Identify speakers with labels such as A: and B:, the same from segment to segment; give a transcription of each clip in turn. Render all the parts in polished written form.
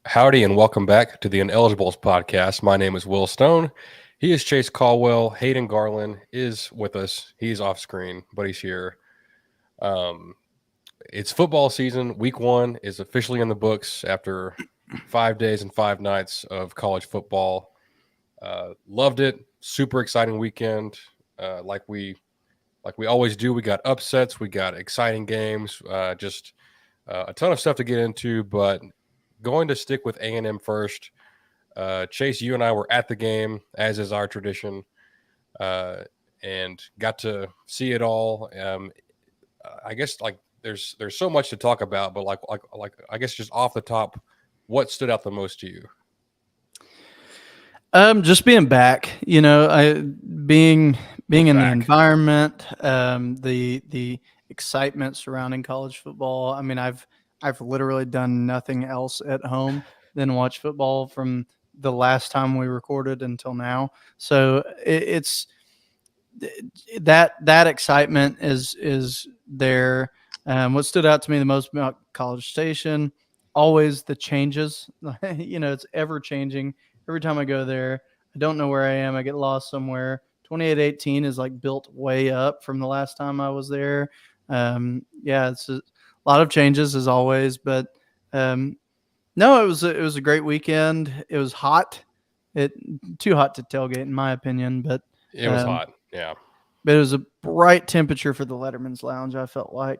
A: Howdy and welcome back to the Ineligibles podcast. My name is Will Stone. He is Chase Caldwell. Hayden Garland is with us. He's off screen, but he's here. Um, it's football season. Week one is officially in the books after 5 days and 5 nights of college football. Loved it. Super exciting weekend. Like we always do. We got upsets. We got exciting games. Just a ton of stuff to get into, but going to stick with A&M first. Chase, you and I were at the game, as is our tradition, and got to see it all. I guess like there's so much to talk about, but like I guess just off the top, what stood out the most to you?
B: Just being back, being in the
A: Back.
B: environment, the excitement surrounding college football. I mean, I've literally done nothing else at home than watch football from the last time we recorded until now. So it's that excitement is there. What stood out to me the most about College Station, always the changes. It's ever changing. Every time I go there, I don't know where I am. I get lost somewhere. 2818 is like built way up from the last time I was there. It's a lot of changes as always, but no, it was a great weekend. It was hot. It too hot to tailgate in my opinion, but
A: It was
B: um,
A: hot. Yeah,
B: but it was a bright temperature for the Letterman's Lounge. I felt like,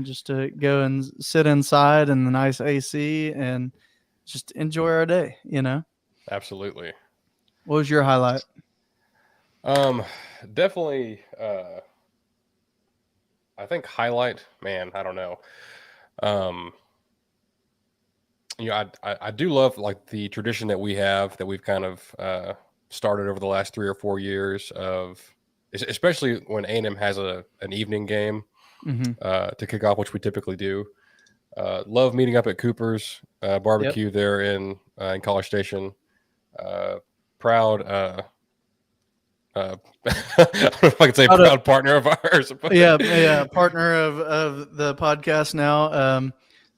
B: just to go and sit inside in the nice AC and just enjoy our day.
A: absolutely.
B: What was your highlight?
A: Um, Definitely. I think highlight. Man, I don't know. Um, I do love like the tradition that we have that we've kind of started over the last 3 or 4 years of, especially when A&M has an evening game
B: Mm-hmm.
A: to kick off, which we typically do. Love meeting up at Cooper's
B: Yep.
A: barbecue there in College Station. Uh, Proud. I don't know if I could say
B: Proud of,
A: proud partner of ours. But
B: yeah, partner of the podcast now.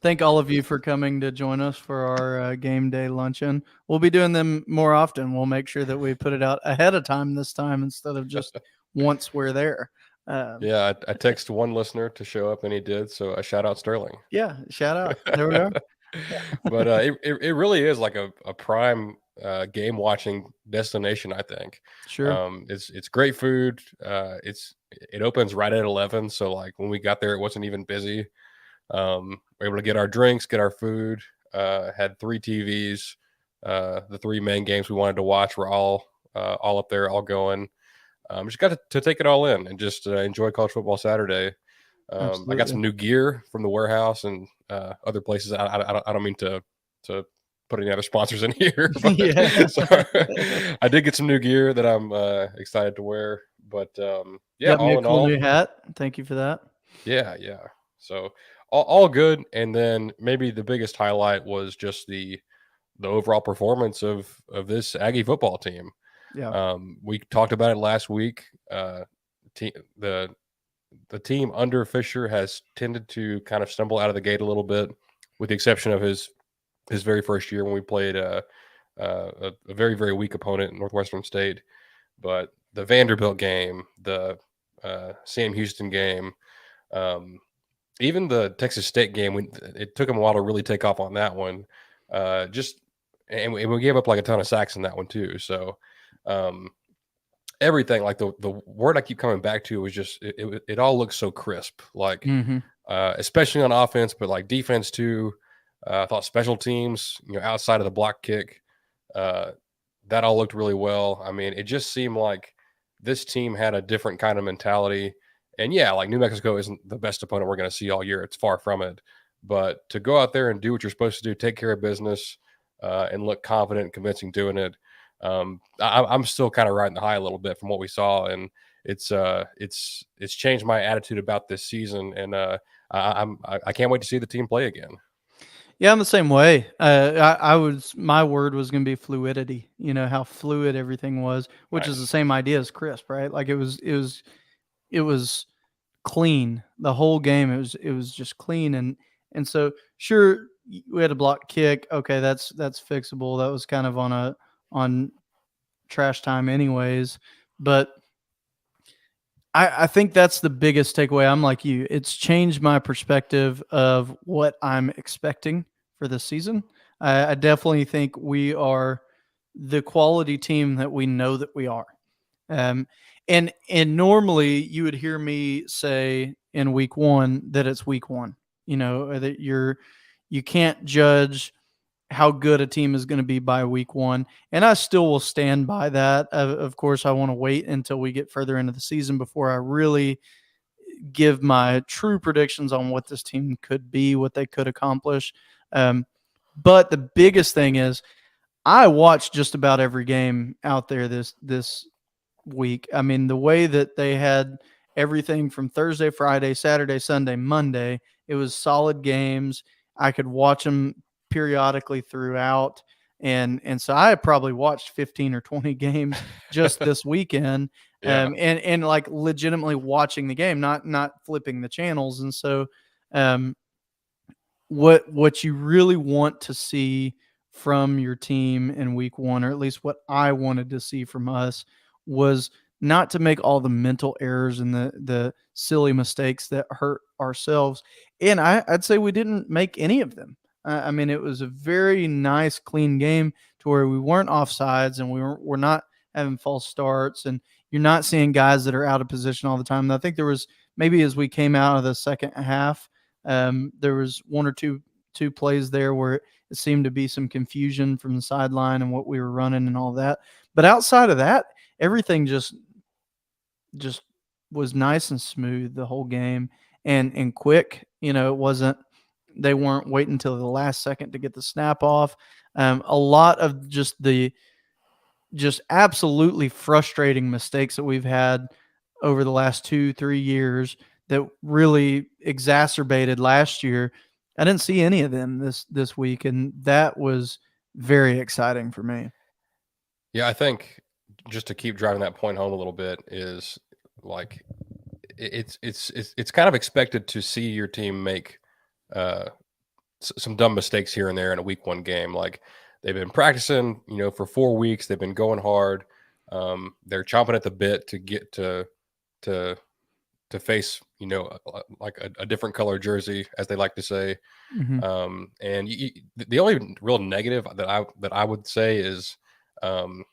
B: Thank all of you for coming to join us for our game day luncheon. We'll be doing them more often. We'll make sure that we put it out ahead of time this time instead of just once we're there. Um,
A: yeah, I texted one listener to show up and he did. So a shout out Sterling.
B: yeah, shout out. There we are.
A: But it really is like a prime game watching destination. I think
B: Sure.
A: it's great food. It opens right at 11, so like when we got there, it wasn't even busy. We're able to get our drinks, get our food. Had 3 TVs. The 3 main games we wanted to watch were all up there, all going. Just got to take it all in and just enjoy college football Saturday. I got
B: Absolutely.
A: some new gear from the warehouse and other places. I don't mean to put any other sponsors in here, but
B: Yeah.
A: sorry. I did get some new gear that I'm excited to wear. But yeah,
B: Got me
A: all
B: a
A: in
B: cool
A: all,
B: new hat. Thank you for that.
A: yeah. So all good. And then maybe the biggest highlight was just the overall performance of this Aggie football team.
B: Yeah.
A: We talked about it last week. Te- the the team under Fisher has tended to kind of stumble out of the gate a little bit, with the exception of his very first year when we played a very very weak opponent, Northwestern State. But the Vanderbilt game, the Sam Houston game, um, even the Texas State game, it took him a while to really take off on that one. Just and we gave up like a ton of sacks in that one too. So um, everything, like the word I keep coming back to was just it all looks so crisp, like
B: Mhm.
A: especially on offense, but like defense too. I thought special teams, outside of the block kick, uh, that all looked really well. I mean, it just seemed like this team had a different kind of mentality. And yeah, like New Mexico isn't the best opponent we're going to see all year. It's far from it. But to go out there and do what you're supposed to do, take care of business, and look confident and convincing doing it, I'm still kind of riding the high a little bit from what we saw, and it's changed my attitude about this season, and I can't wait to see the team play again.
B: Yeah, I'm the same way. My word was going to be fluidity. You know how fluid everything was, which is the
A: Nice.
B: same idea as crisp, right? Like it was clean the whole game. It was just clean, and so sure, we had a block kick. Okay, that's fixable. That was kind of on trash time anyways. But I think that's the biggest takeaway. I'm like you. It's changed my perspective of what I'm expecting for this season. I definitely think we are the quality team that we know that we are. Um, and normally you would hear me say in week one that it's week one. You know that you can't judge how good a team is going to be by week one. And I still will stand by that. Of course, I want to wait until we get further into the season before I really give my true predictions on what this team could be, what they could accomplish. But the biggest thing is I watched just about every game out there this week. I mean, the way that they had everything from Thursday, Friday, Saturday, Sunday, Monday, it was solid games. I could watch them periodically throughout. And so I probably watched 15 or 20 games just this weekend.
A: Yeah.
B: And like legitimately watching the game, not flipping the channels. And so um, what you really want to see from your team in week one, or at least what I wanted to see from us, was not to make all the mental errors and the silly mistakes that hurt ourselves. And I'd say we didn't make any of them. I mean, it was a very nice, clean game to where we weren't offsides and we're not having false starts, and you're not seeing guys that are out of position all the time. And I think there was maybe as we came out of the second half, there was one or two plays there where it seemed to be some confusion from the sideline and what we were running and all that. But outside of that, everything just was nice and smooth the whole game, and quick. You know, they weren't waiting until the last second to get the snap off. A lot of just absolutely frustrating mistakes that we've had over the last 2-3 years that really exacerbated last year. I didn't see any of them this week, and that was very exciting for me.
A: Yeah, I think just to keep driving that point home a little bit is like it's kind of expected to see your team make uh some dumb mistakes here and there in a week one game. Like they've been practicing, for 4 weeks. They've been going hard. They're chomping at the bit to get to face, like a different color jersey, as they like to say.
B: Mhm.
A: And the only real negative that I would say is, um,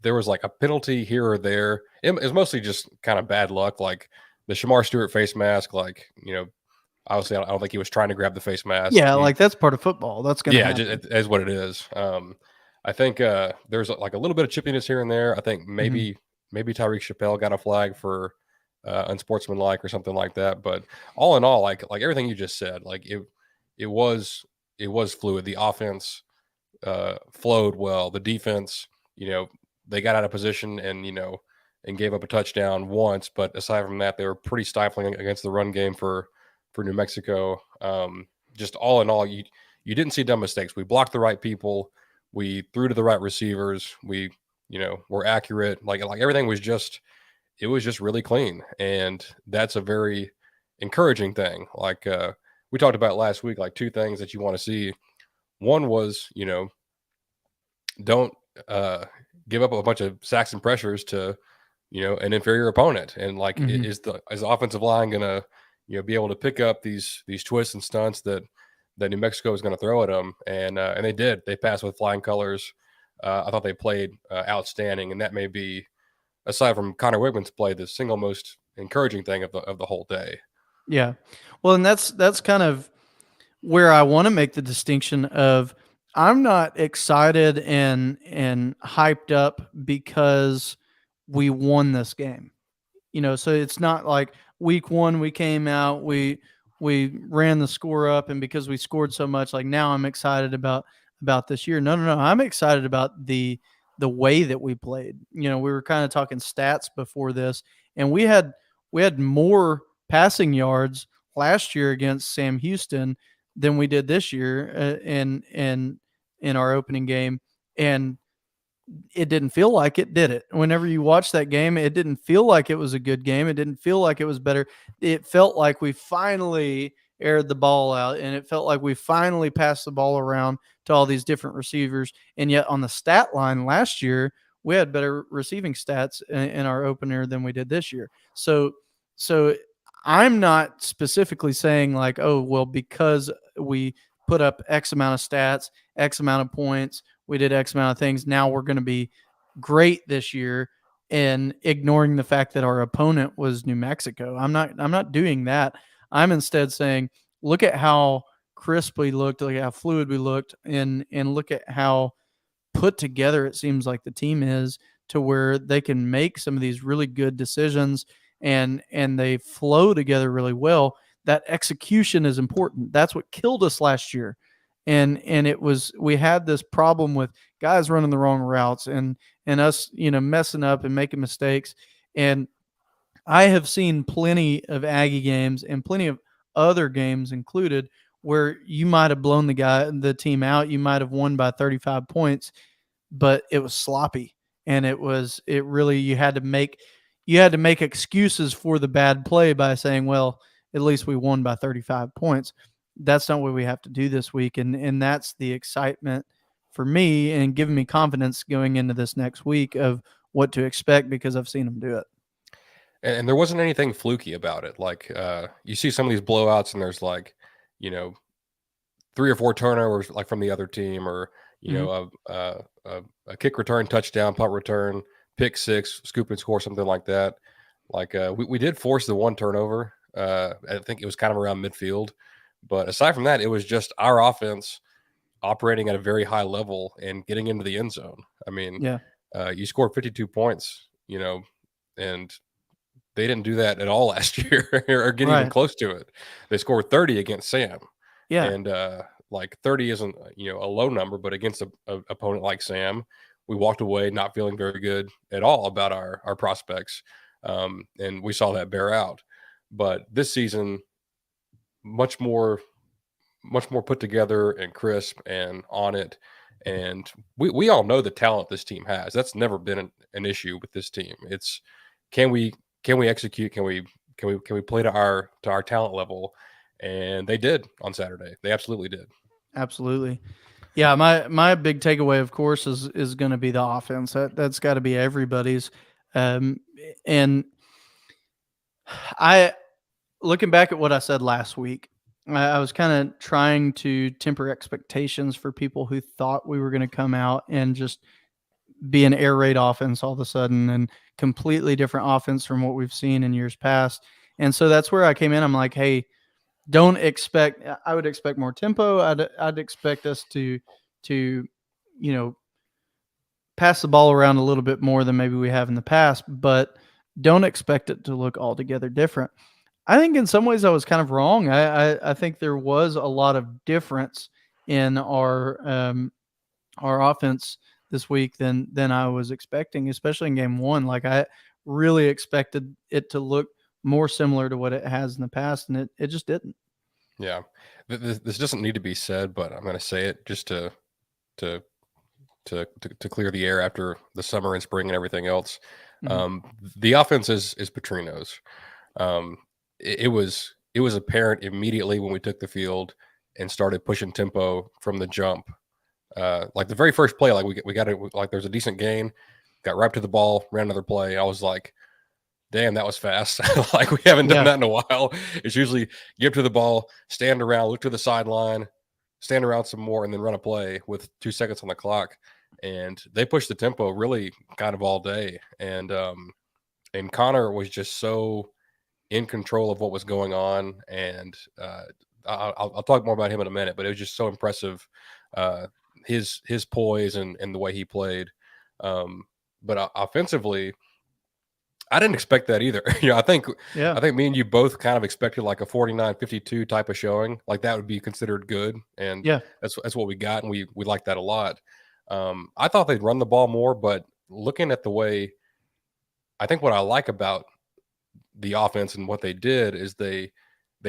A: there was like a penalty here or there. It was mostly just kind of bad luck, like the Shamar Stewart face mask. Like, obviously, I don't think he was trying to grab the face mask.
B: Yeah, like that's part of football. That's gonna
A: Yeah,
B: happen.
A: it is what it is. I think there's like a little bit of chippiness here and there. I think
B: Mhm.
A: maybe Tyreek Chappelle got a flag for unsportsmanlike or something like that. But all in all, like everything you just said, like it was it was fluid. The offense flowed well. The defense, they got out of position and gave up a touchdown once. But aside from that, they were pretty stifling against the run game for New Mexico. Just all in all, you didn't see dumb mistakes. We blocked the right people. We threw to the right receivers. We, were accurate. Like everything was just, it was just really clean, and that's a very encouraging thing. Like we talked about last week, like two things that you want to see. One was, don't give up a bunch of sacks and pressures to, an inferior opponent, and like
B: Mhm.
A: is the offensive line gonna, be able to pick up these twists and stunts that New Mexico is going to throw at them, and they did. They passed with flying colors. I thought they played outstanding, and that may be, aside from Connor Wigman's play, the single most encouraging thing of the whole day.
B: Yeah. Well, and that's kind of where I want to make the distinction of I'm not excited and hyped up because we won this game. So it's not like week one we came out, we ran the score up, and because we scored so much, like now I'm excited about this year. No, no, no. I'm excited about the way that we played. We were kind of talking stats before this, and we had more passing yards last year against Sam Houston than we did this year in our opening game. And it didn't feel like it, did it? Whenever you watch that game, it didn't feel like it was a good game. It didn't feel like it was better. It felt like we finally aired the ball out, and it felt like we finally passed the ball around to all these different receivers. And yet on the stat line last year, we had better receiving stats in our opener than we did this year. So I'm not specifically saying like, oh, well, because we put up X amount of stats, X amount of points, we did X amount of things, now we're going to be great this year, and ignoring the fact that our opponent was New Mexico. I'm not doing that. I'm instead saying, look at how crisp we looked, look at how fluid we looked, and look at how put together it seems like the team is, to where they can make some of these really good decisions, and they flow together really well. That execution is important. That's what killed us last year. And it was, we had this problem with guys running the wrong routes, and us, messing up and making mistakes. And I have seen plenty of Aggie games and plenty of other games included where you might have blown the team out. You might have won by 35 points, but it was sloppy, and it really, you had to make excuses for the bad play by saying, well, at least we won by 35 points. That's not what we have to do this week, and that's the excitement for me and giving me confidence going into this next week of what to expect, because I've seen them do it.
A: And there wasn't anything fluky about it. Like you see some of these blowouts, and there's like, you know, 3 or 4 turnovers like from the other team, or
B: Mhm.
A: a kick return, touchdown, punt return, pick six, scoop and score, something like that. Like we did force the one turnover. I think it was kind of around midfield, but aside from that, it was just our offense operating at a very high level and getting into the end zone. I mean,
B: Yeah.
A: you scored 52 points, and they didn't do that at all last year or get even
B: Right.
A: close to it. They scored 30 against Sam,
B: Yeah.
A: and like 30 isn't a low number, but against a opponent like Sam, we walked away not feeling very good at all about our prospects, and we saw that bear out. But this season, much more much more put together and crisp and on it. And we all know the talent this team has. That's never been an issue with this team. It's can we execute? Can we play to our talent level? And they did on Saturday. They absolutely did.
B: Absolutely. Yeah, my big takeaway, of course, is going to be the offense. That's got to be everybody's. And I, looking back at what I said last week, I was kind of trying to temper expectations for people who thought we were going to come out and just be an air raid offense all of a sudden, and completely different offense from what we've seen in years past. And so that's where I came in. I'm like, hey, don't expect. I would expect more tempo. I'd expect us to you know pass the ball around a little bit more than maybe we have in the past, but don't expect it to look altogether different. I think in some ways I was kind of wrong. I think there was a lot of difference in our offense this week than I was expecting, especially in game one. Like, I really expected it to look more similar to what it has in the past, and it just didn't.
A: Yeah, this doesn't need to be said, but I'm going to say it just to to clear the air after the summer and spring and everything else.
B: Mhm.
A: The offense is Petrino's. Um, it was apparent immediately when we took the field and started pushing tempo from the jump. Like the very first play, like we got it, like there's a decent gain, got right to the ball, ran another play. I was like, damn, that was fast. Like we haven't done
B: Yeah.
A: that in a while. It's usually get to the ball, stand around, look to the sideline, stand around some more, and then run a play with 2 seconds on the clock. And they pushed the tempo really kind of all day. And Connor was just so in control of what was going on. And I'll talk more about him in a minute, but it was just so impressive. Uh, his poise and the way he played. But offensively, I didn't expect that either.
B: Yeah.
A: I think me and you both kind of expected like a 49-52 type of showing. Like that would be considered good, and
B: Yeah.
A: that's what we got, and we like that a lot. I thought they'd run the ball more, but looking at the way, I think what I like about the offense and what they did is they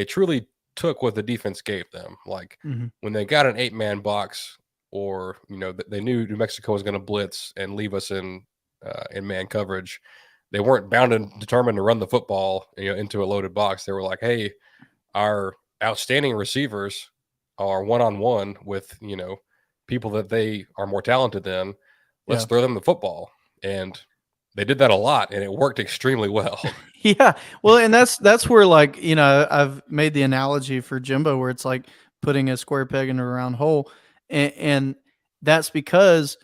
A: truly took what the defense gave them. Like
B: Mhm.
A: when they got an 8-man box, or they knew New Mexico was going to blitz and leave us in man coverage. They weren't bound and determined to run the football into a loaded box. They were like, hey, our outstanding receivers are one-on-one with, people that they are more talented than. Let's
B: Yeah.
A: throw them the football. And they did that a lot, and it worked extremely well.
B: Yeah. Well, and that's where, like, I've made the analogy for Jimbo where it's like putting a square peg in a round hole. And that's because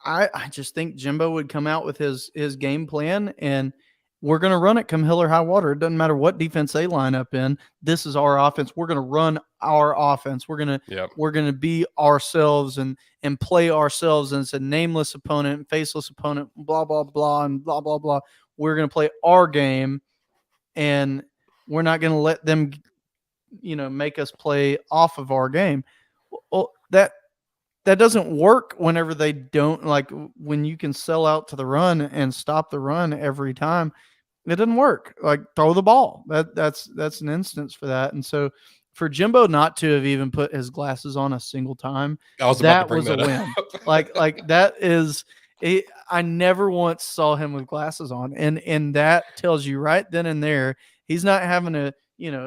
B: I just think Jimbo would come out with his game plan, and we're gonna run it come hell or high water. It doesn't matter what defense they line up in. This is our offense. We're gonna run our offense.
A: Yep.
B: We're gonna be ourselves and play ourselves, and it's a nameless opponent, faceless opponent, blah blah blah, and blah blah blah. We're gonna play our game, and we're not going to let them, make us play off of our game. Well, that doesn't work whenever they don't, like, when you can sell out to the run and stop the run every time. It doesn't work. Like, throw the ball. That's an instance for that. And so for Jimbo not to have even put his glasses on a single time,
A: I was about to
B: that
A: bring
B: was a
A: that
B: win.
A: up.
B: Like that is it. I never once saw him with glasses on, and that tells you right then and there he's not having to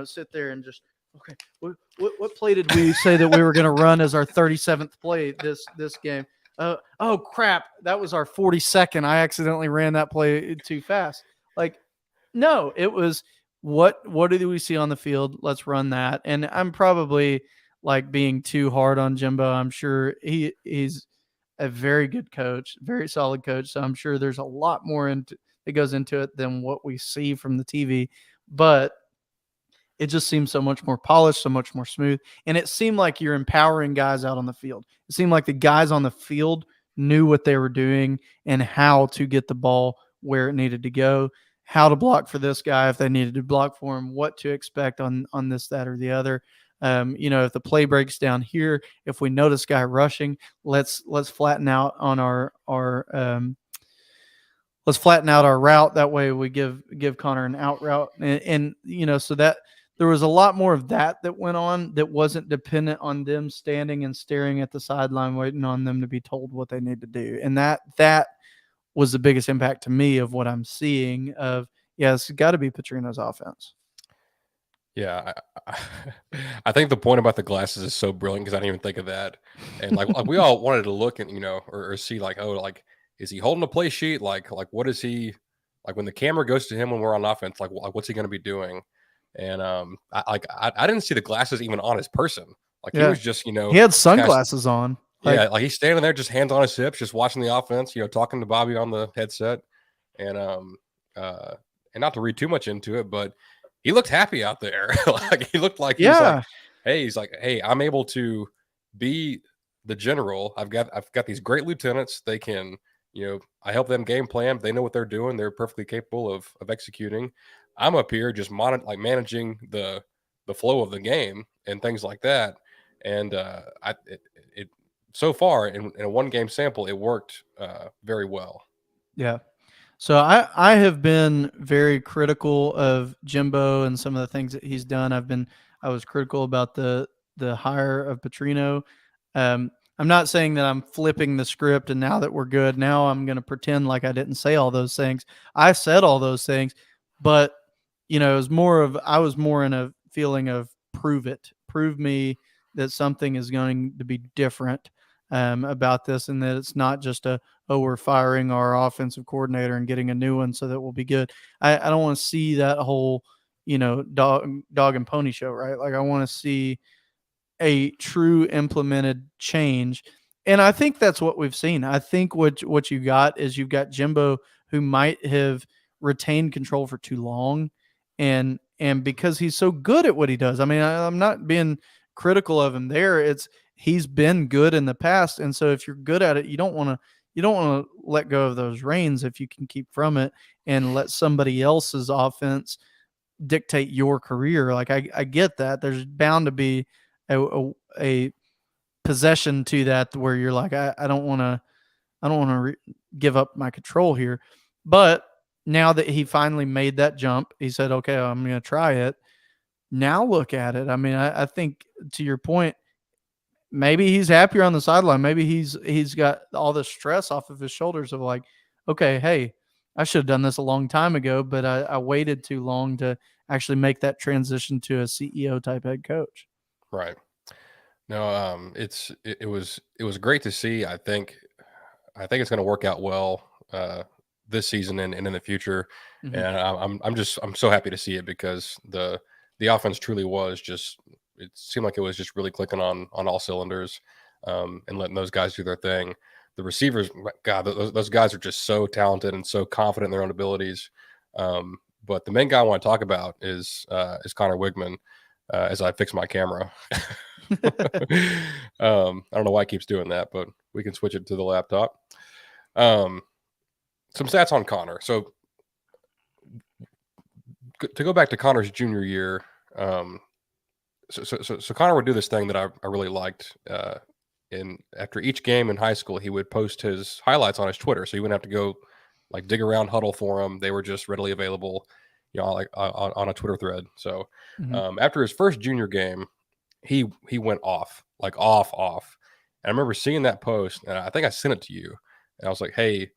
B: sit there and just, okay, what play did we say that we were going to run as our 37th play this game? Oh crap, that was our 42nd. I accidentally ran that play too fast. Like, no, it was, what do we see on the field? Let's run that. And I'm probably like being too hard on Jimbo. I'm sure he's a very good coach, very solid coach. So I'm sure there's a lot more that goes into it than what we see from the TV. But it just seems so much more polished, so much more smooth. And it seemed like you're empowering guys out on the field. It seemed like the guys on the field knew what they were doing and how to get the ball where it needed to go, how to block for this guy if they needed to block for him, what to expect on this, that, or the other. If the play breaks down here, if we notice guy rushing, let's flatten out on our let's flatten out our route. That way we give Connor an out route. And so that there was a lot more of that went on that wasn't dependent on them standing and staring at the sideline, waiting on them to be told what they need to do. And that was the biggest impact to me of what I'm seeing of, yeah, it's got to be Petrino's offense.
A: Yeah, I think the point about the glasses is so brilliant because I didn't even think of that. And like we all wanted to look and or see like, oh, like, is he holding a play sheet? Like what is he, like when the camera goes to him when we're on offense? Like what's he going to be doing? And I didn't see the glasses even on his person. Like he
B: Yeah.
A: was just
B: He had sunglasses on.
A: Yeah, like he's standing there, just hands on his hips, just watching the offense. Talking to Bobby on the headset, and uh, and not to read too much into it, but he looked happy out there. Like he looked like
B: Yeah.
A: he's like, hey, I'm able to be the general. I've got these great lieutenants. They can, I help them game plan. They know what they're doing. They're perfectly capable of executing. I'm up here just managing the flow of the game and things like that. And it so far in a one game sample, it worked very well.
B: Yeah. So I have been very critical of Jimbo and some of the things that he's done. I was critical about the hire of Petrino. I'm not saying that I'm flipping the script and now that we're good, now I'm going to pretend like I didn't say all those things. I said all those things, but it was I was more in a feeling of prove me that something is going to be different about this, and that it's not just we're firing our offensive coordinator and getting a new one so that we'll be good. I don't want to see that whole, dog and pony show, right? Like, I want to see a true implemented change. And I think that's what we've seen. I think what you got is you've got Jimbo who might have retained control for too long. And because he's so good at what he does. I mean, I'm not being critical of him there. He's been good in the past. And so if you're good at it, you don't want to let go of those reins if you can keep from it and let somebody else's offense dictate your career. Like, I get that. There's bound to be a possession to that where you're like, I don't want to give up my control here. But now that he finally made that jump, he said, okay, I'm going to try it. Now look at it. I mean, I think, to your point, maybe he's happier on the sideline. Maybe he's got all the stress off of his shoulders of like, okay, hey, I should have done this a long time ago, but I waited too long to actually make that transition to a CEO type head coach.
A: Right. No, it was great to see. I think it's going to work out well this season and in the future.
B: Mm-hmm.
A: And I'm so happy to see it because the offense truly was just, it seemed like it was just really clicking on all cylinders, and letting those guys do their thing. The receivers, God, those guys are just so talented and so confident in their own abilities. But the main guy I want to talk about is Connor Wigman. As I fix my camera. I don't know why it keeps doing that, but we can switch it to the laptop. Um, some stats on Connor. So to go back to Connor's junior year, so Connor would do this thing that I really liked. And after each game in high school, he would post his highlights on his Twitter, so you wouldn't have to go like dig around Huddle for them. They were just readily available, like on a Twitter thread. So
B: Mm-hmm.
A: after his first junior game, he went off, like off. And I remember seeing that post, and I think I sent it to you, and I was like, "Hey,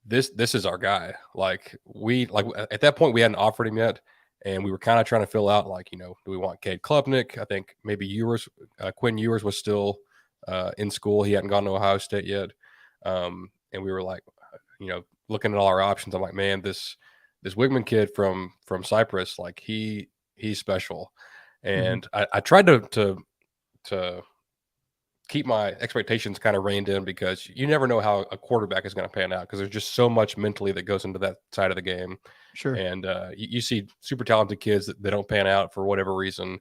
A: this is our guy." Like at that point we hadn't offered him yet, and we were kind of trying to fill out, like, do we want Cade Klubnik? I think maybe Quinn Ewers was still in school. He hadn't gone to Ohio State yet, and we were like, looking at all our options. I'm like, man, this Wigman kid from Cyprus, like he's special. And I tried to keep my expectations kind of reined in, because you never know how a quarterback is going to pan out, because there's just so much mentally that goes into that side of the game.
B: Sure.
A: And you see super talented kids that don't pan out for whatever reason.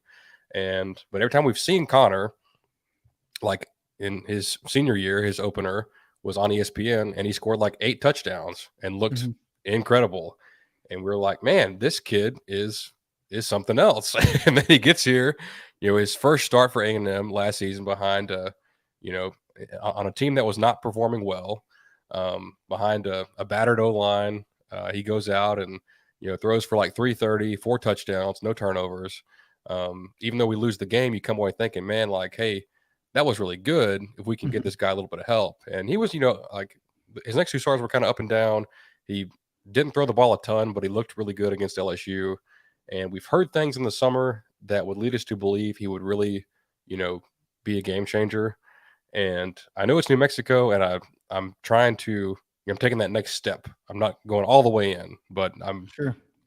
A: But every time we've seen Connor, like in his senior year, his opener was on ESPN, and he scored like 8 touchdowns and looked incredible. And we were like, man, this kid is something else. And then he gets here, his first start for A&M last season behind, on a team that was not performing well, behind a battered O-line. He goes out and, throws for like 330, 4 touchdowns, no turnovers. Even though we lose the game, you come away thinking, man, like, hey, that was really good if we can get this guy a little bit of help. And he was, like, his next 2 starts were kind of up and down. He didn't throw the ball a ton, but he looked really good against LSU. And we've heard things in the summer that would lead us to believe he would really, be a game changer. And I know it's New Mexico, and I'm trying to, I'm taking that next step. I'm not going all the way in, but I'm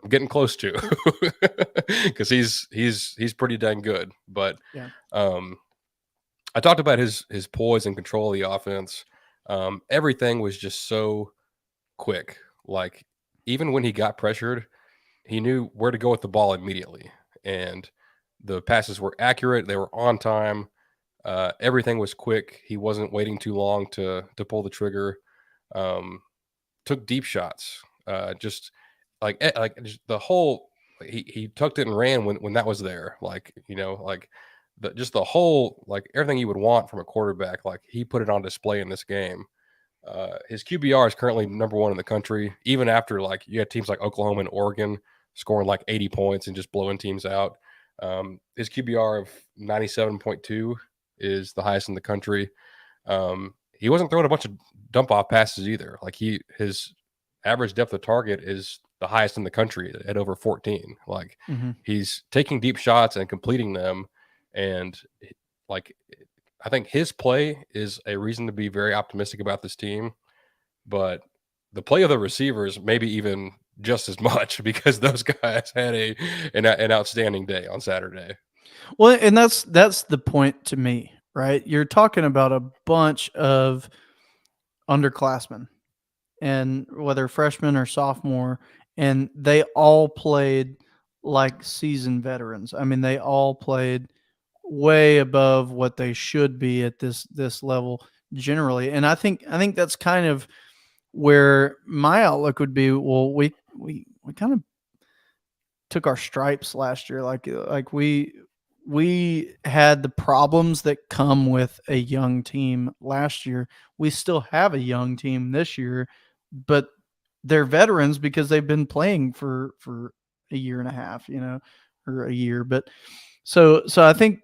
A: getting close to, because he's pretty dang good. But
B: Yeah.
A: I talked about his poise and control of the offense. Everything was just so quick. Like, even when he got pressured, he knew where to go with the ball immediately, and the passes were accurate. They were on time. Everything was quick. He wasn't waiting too long to pull the trigger. Took deep shots. Just just the whole, he tucked it and ran when that was there. Like, like the whole, like, everything you would want from a quarterback. Like, he put it on display in this game. His QBR is currently number 1 in the country, even after, like, you had teams like Oklahoma and Oregon scoring like 80 points and just blowing teams out. His QBR of 97.2 is the highest in the country. He wasn't throwing a bunch of dump off passes either. Like, his average depth of target is the highest in the country at over 14. Like, he's taking deep shots and completing them. And, like, I think his play is a reason to be very optimistic about this team, but the play of the receivers maybe even just as much, because those guys had an outstanding day on Saturday.
B: Well, and that's the point to me, right? You're talking about a bunch of underclassmen, and whether freshman or sophomore, and they all played like seasoned veterans. I mean, they all played way above what they should be at this level generally. And I think that's kind of where my outlook would be. Well, we kind of took our stripes last year. Like we had the problems that come with a young team last year. We still have a young team this year, but they're veterans because they've been playing for a year and a half, or a year. But so I think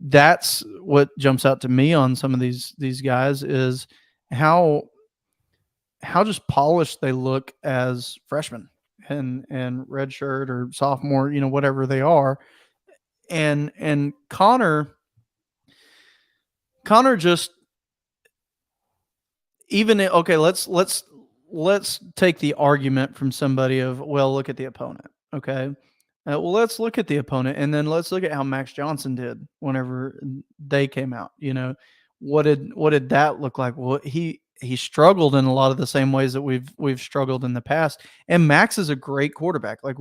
B: that's what jumps out to me on some of these guys is how just polished they look as freshmen. and redshirt or sophomore, whatever they are. And Connor just okay, let's take the argument from somebody of, well, look at the opponent. Okay. Well, let's look at the opponent, and then let's look at how Max Johnson did whenever they came out. What did that look like? Well, he struggled in a lot of the same ways that we've struggled in the past. And Max is a great quarterback. Like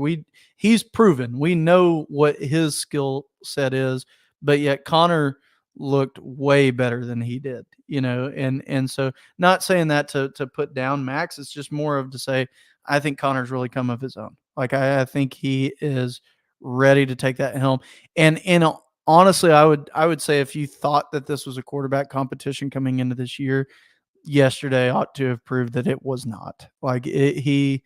B: he's proven. We know what his skill set is, but yet Connor looked way better than he did. And so, not saying that to put down Max, it's just more of to say I think Connor's really come of his own. Like I think he is ready to take that helm. And honestly, I would say if you thought that this was a quarterback competition coming into this year, yesterday ought to have proved that it was not. Like he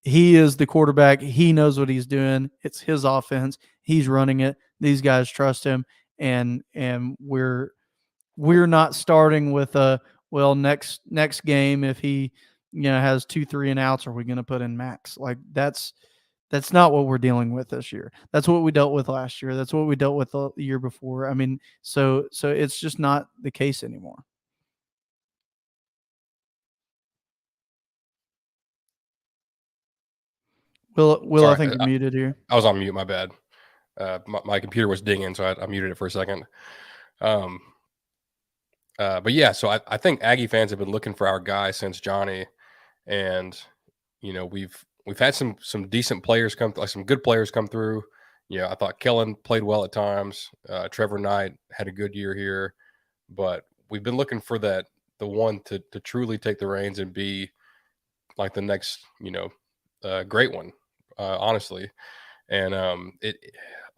B: is the quarterback. He knows what he's doing. It's his offense. He's running it. These guys trust him, and we're not starting with a, well, next game, if he has 2 3 and outs, are we going to put in Max? Like that's not what we're dealing with this year. That's what we dealt with last year. That's what we dealt with the year before. I mean, so it's just not the case anymore. Will, I
A: Sorry,
B: think you're muted here.
A: I was on mute. My bad. My computer was dinging, so I muted it for a second. But yeah, so I think Aggie fans have been looking for our guy since Johnny, and we've had some decent players like some good players come through. I thought Kellen played well at times. Trevor Knight had a good year here, but we've been looking for the one to truly take the reins and be like the next great one, honestly. And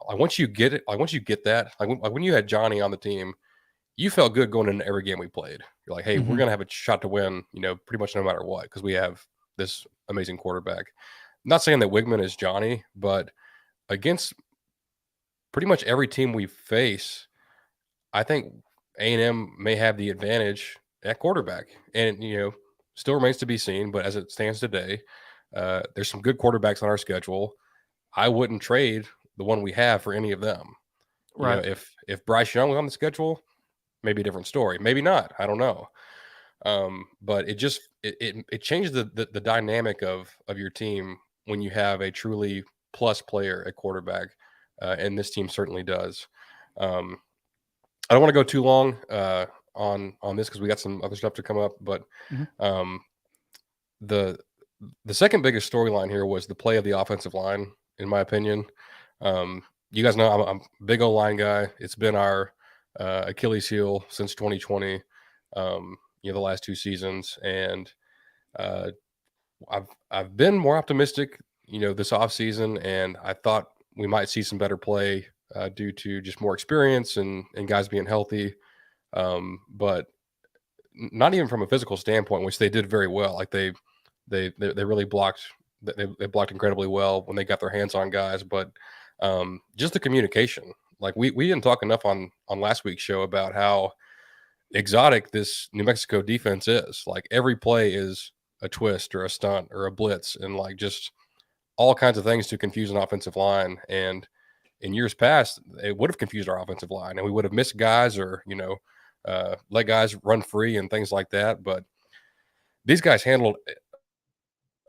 A: once you get it, like once you get that, like when you had Johnny on the team, you felt good going into every game we played. You're like, hey, we're
B: Mhm.
A: gonna have a shot to win, pretty much no matter what, because we have this amazing quarterback. Not saying that Wigman is Johnny, but against pretty much every team we face, I think A&M may have the advantage at quarterback, and still remains to be seen. But as it stands today, there's some good quarterbacks on our schedule. I wouldn't trade the one we have for any of them.
B: Right.
A: If Bryce Young was on the schedule, maybe a different story. Maybe not. I don't know. But it changes the dynamic of your team when you have a truly plus player at quarterback, and this team certainly does. I don't want to go too long on this because we got some other stuff to come up. But
B: Mhm.
A: the second biggest storyline here was the play of the offensive line, in my opinion. You guys know I'm a big O-line guy. It's been our Achilles heel since 2020. The last 2 seasons, and I've been more optimistic, this off season, and I thought we might see some better play due to just more experience and guys being healthy. But not even from a physical standpoint, which they did very well. Like they really blocked. They blocked incredibly well when they got their hands on guys, but just the communication. Like we didn't talk enough on last week's show about how exotic this New Mexico defense is. Like every play is a twist or a stunt or a blitz, and like just all kinds of things to confuse an offensive line. And in years past, it would have confused our offensive line, and we would have missed guys or let guys run free and things like that. But these guys handled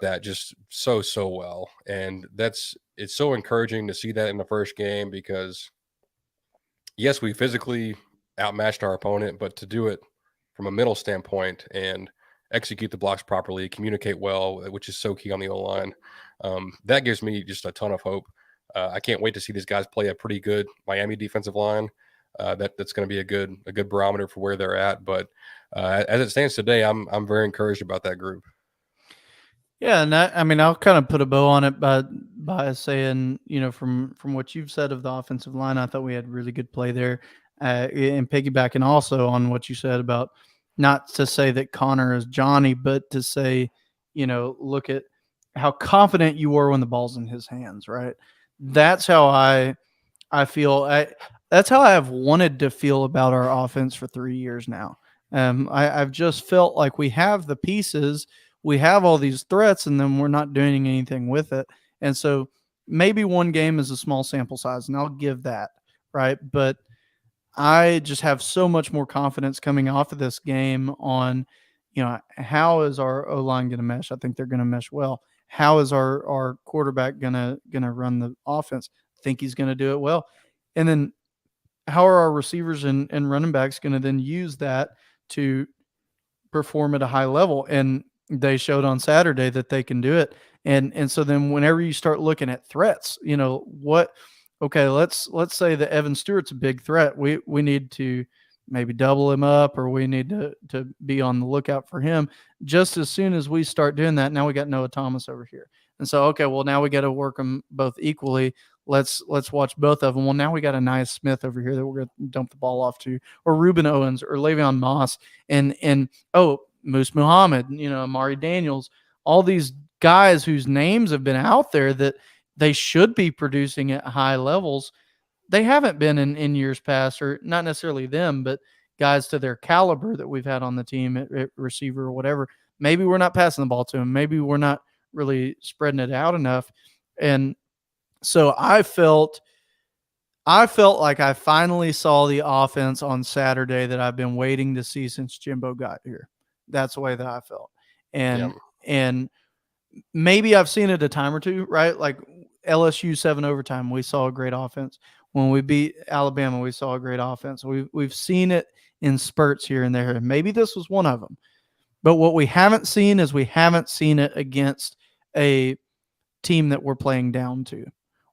A: that just so well, and it's so encouraging to see that in the first game because yes, we physically outmatched our opponent, but to do it from a mental standpoint and execute the blocks properly, communicate well, which is so key on the O line, that gives me just a ton of hope. I can't wait to see these guys play a pretty good Miami defensive line. That's going to be a good barometer for where they're at. But as it stands today, I'm very encouraged about that group.
B: Yeah, and I mean, I'll kind of put a bow on it by saying, from what you've said of the offensive line, I thought we had really good play there, and piggybacking also on what you said about not to say that Connor is Johnny, but to say, look at how confident you were when the ball's in his hands, right? That's how I feel. That's how I've wanted to feel about our offense for 3 years now. I've just felt like we have the pieces. we have all these threats and then we're not doing anything with it. And so maybe one game is a small sample size, and I'll give that, right? But I just have so much more confidence coming off of this game on, how is our O line going to mesh? I think they're going to mesh well. How is our quarterback gonna run the offense? I think he's going to do it well. And then how are our receivers and running backs going to then use that to perform at a high level? And they showed on Saturday that they can do it. And so then whenever you start looking at threats, what okay, let's say that Evan Stewart's a big threat. We need to maybe double him up, or we need to be on the lookout for him. Just as soon as we start doing that, now we got Noah Thomas over here. And so, okay, well, now we got to work them both equally. Let's watch both of them. Well, now we got a nice Smith over here that we're going to dump the ball off to, or Reuben Owens, or Le'Veon Moss, and Moose Muhammad, Amari Daniels, all these guys whose names have been out there that they should be producing at high levels. They haven't been in years past, or not necessarily them, but guys to their caliber that we've had on the team at receiver or whatever. Maybe we're not passing the ball to them. Maybe we're not really spreading it out enough. And so I felt like I finally saw the offense on Saturday that I've been waiting to see since Jimbo got here. That's the way that I felt.
A: Yeah.
B: And maybe I've seen it a time or two, right? Like LSU 7 overtime, we saw a great offense. When we beat Alabama, we saw a great offense. We've seen it in spurts here and there. And maybe this was one of them. But what we haven't seen is we haven't seen it against a team that we're playing down to.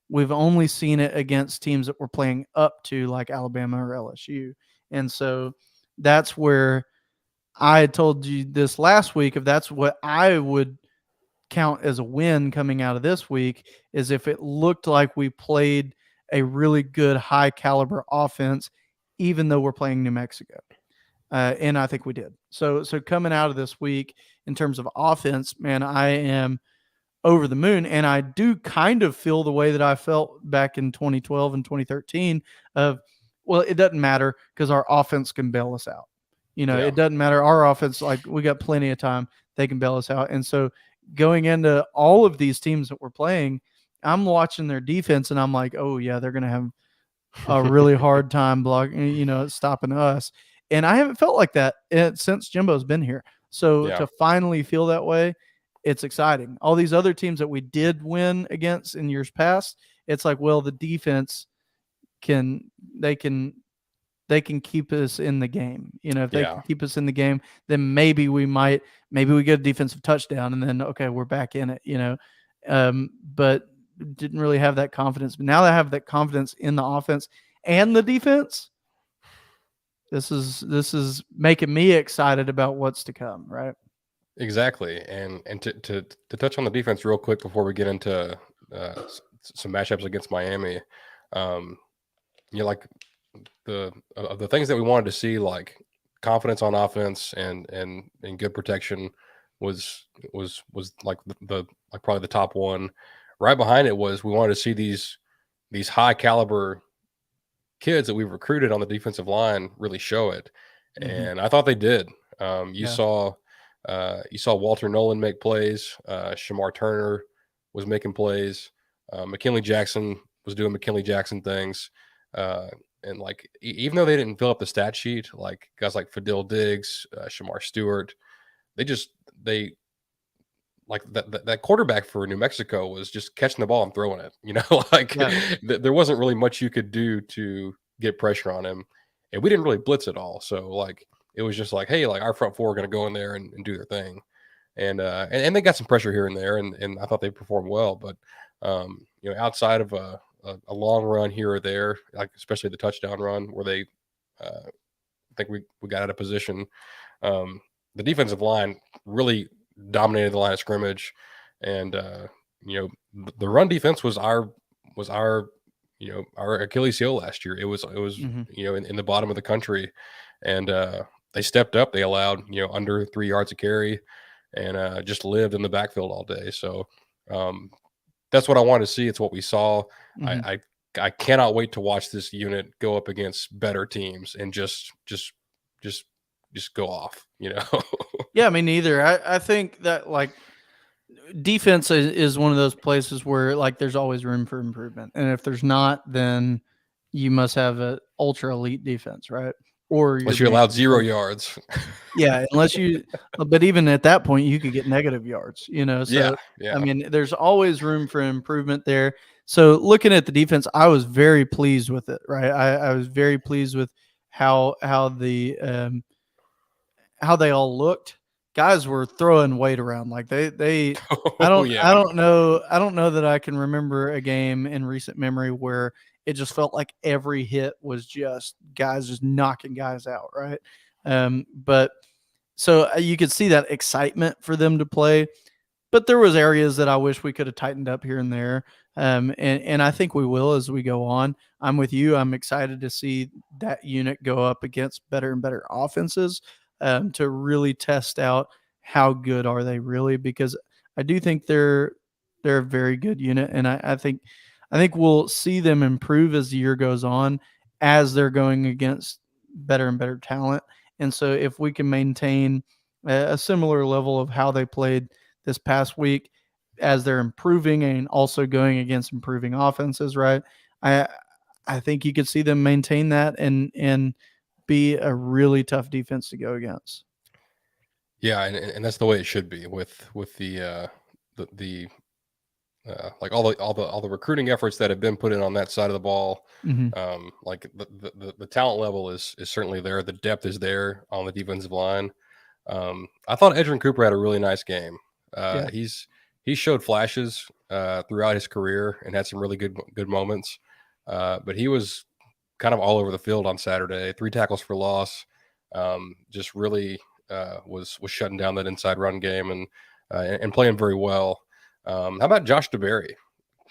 B: We've only seen it against teams that we're playing up to, like Alabama or LSU. And so that's where I had told you this last week, if that's what I would count as a win coming out of this week, is if it looked like we played a really good high caliber offense, even though we're playing New Mexico. And I think we did. So coming out of this week in terms of offense, man, I am over the moon. And I do kind of feel the way that I felt back in 2012 and 2013 of, well, it doesn't matter because our offense can bail us out. It doesn't matter. Our offense, like, we got plenty of time. They can bail us out. And so going into all of these teams that we're playing, I'm watching their defense and I'm like, oh yeah, they're going to have a really hard time blocking, stopping us. And I haven't felt like that since Jimbo's been here. So to finally feel that way, it's exciting. All these other teams that we did win against in years past, it's like, well, the defense can keep us in the game. If they can keep us in the game, then maybe we get a defensive touchdown and then, okay, we're back in it, but didn't really have that confidence. But now that I have that confidence in the offense and the defense, this is making me excited about what's to come, right?
A: Exactly. And to touch on the defense real quick before we get into some matchups against Miami, like the things that we wanted to see, like confidence on offense and good protection was like probably the top one. Right behind it was we wanted to see these high caliber kids that we've recruited on the defensive line really show it. And I thought they did. You saw Walter Nolan make plays. Shamar Turner was making plays. McKinley Jackson was doing McKinley Jackson things. And like, even though they didn't fill up the stat sheet, like guys like Fadil Diggs, Shamar Stewart, they like that quarterback for New Mexico was just catching the ball and throwing it, there wasn't really much you could do to get pressure on him. And we didn't really blitz at all. So like, it was just like, hey, like our front four are going to go in there and do their thing. And they got some pressure here and there. And I thought they performed well, but outside of a long run here or there, like especially the touchdown run where they, I think we got out of position. The defensive line really dominated the line of scrimmage, and the run defense was our our Achilles heel last year. It was in the bottom of the country, and they stepped up. They allowed under 3 yards a carry, and just lived in the backfield all day. So that's what I wanted to see. It's what we saw. I cannot wait to watch this unit go up against better teams and just go off.
B: Yeah, me neither. I think that like defense is one of those places where like there's always room for improvement, and if there's not, then you must have a ultra elite defense, right? Or you're
A: Unless you
B: being
A: allowed 0 yards.
B: yeah, unless you, but even at that point, you could get negative yards, you know.
A: Yeah,
B: So I
A: yeah.
B: mean, there's always room for improvement there. So looking at the defense, I was very pleased with it. Right, I was very pleased with how they all looked. Guys were throwing weight around like they.
A: Oh yeah.
B: I don't know that I can remember a game in recent memory where it just felt like every hit was just guys just knocking guys out, right? But so you could see that excitement for them to play, but there was areas that I wish we could have tightened up here and there. And I think we will as we go on. I'm with you. I'm excited to see that unit go up against better and better offenses to really test out how good are they really, because I do think they're a very good unit, and I think we'll see them improve as the year goes on as they're going against better and better talent. And so if we can maintain a similar level of how they played this past week as they're improving and also going against improving offenses, right? I I think you could see them maintain that and be a really tough defense to go against.
A: Yeah, and that's the way it should be with the like all the recruiting efforts that have been put in on that side of the ball.
B: Hmm.
A: Like the talent level is certainly there. The depth is there on the defensive line. I thought Edrin Cooper had a really nice game.
B: Yeah.
A: He showed flashes throughout his career and had some really good moments. But he was kind of all over the field on Saturday. 3 tackles for loss. Just really was shutting down that inside run game and playing very well. How about Josh DeBerry,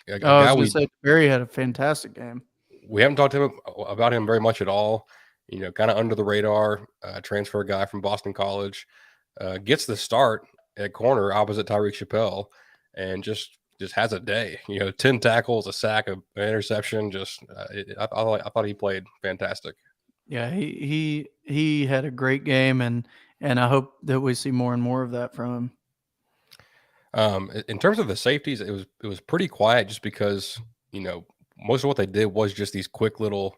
A: a
B: Oh, I was
A: guy
B: gonna say Barry had a fantastic game.
A: we haven't talked to him about him very much at all. You know, kind of under the radar, transfer guy from Boston College, gets the start at corner opposite Tyreek Chappelle, and just has a day. You know, 10 tackles, a sack, an interception. I thought he played fantastic.
B: Yeah, he had a great game, and I hope that we see more and more of that from him.
A: In terms of the safeties, it was pretty quiet just because you know most of what they did was just these quick little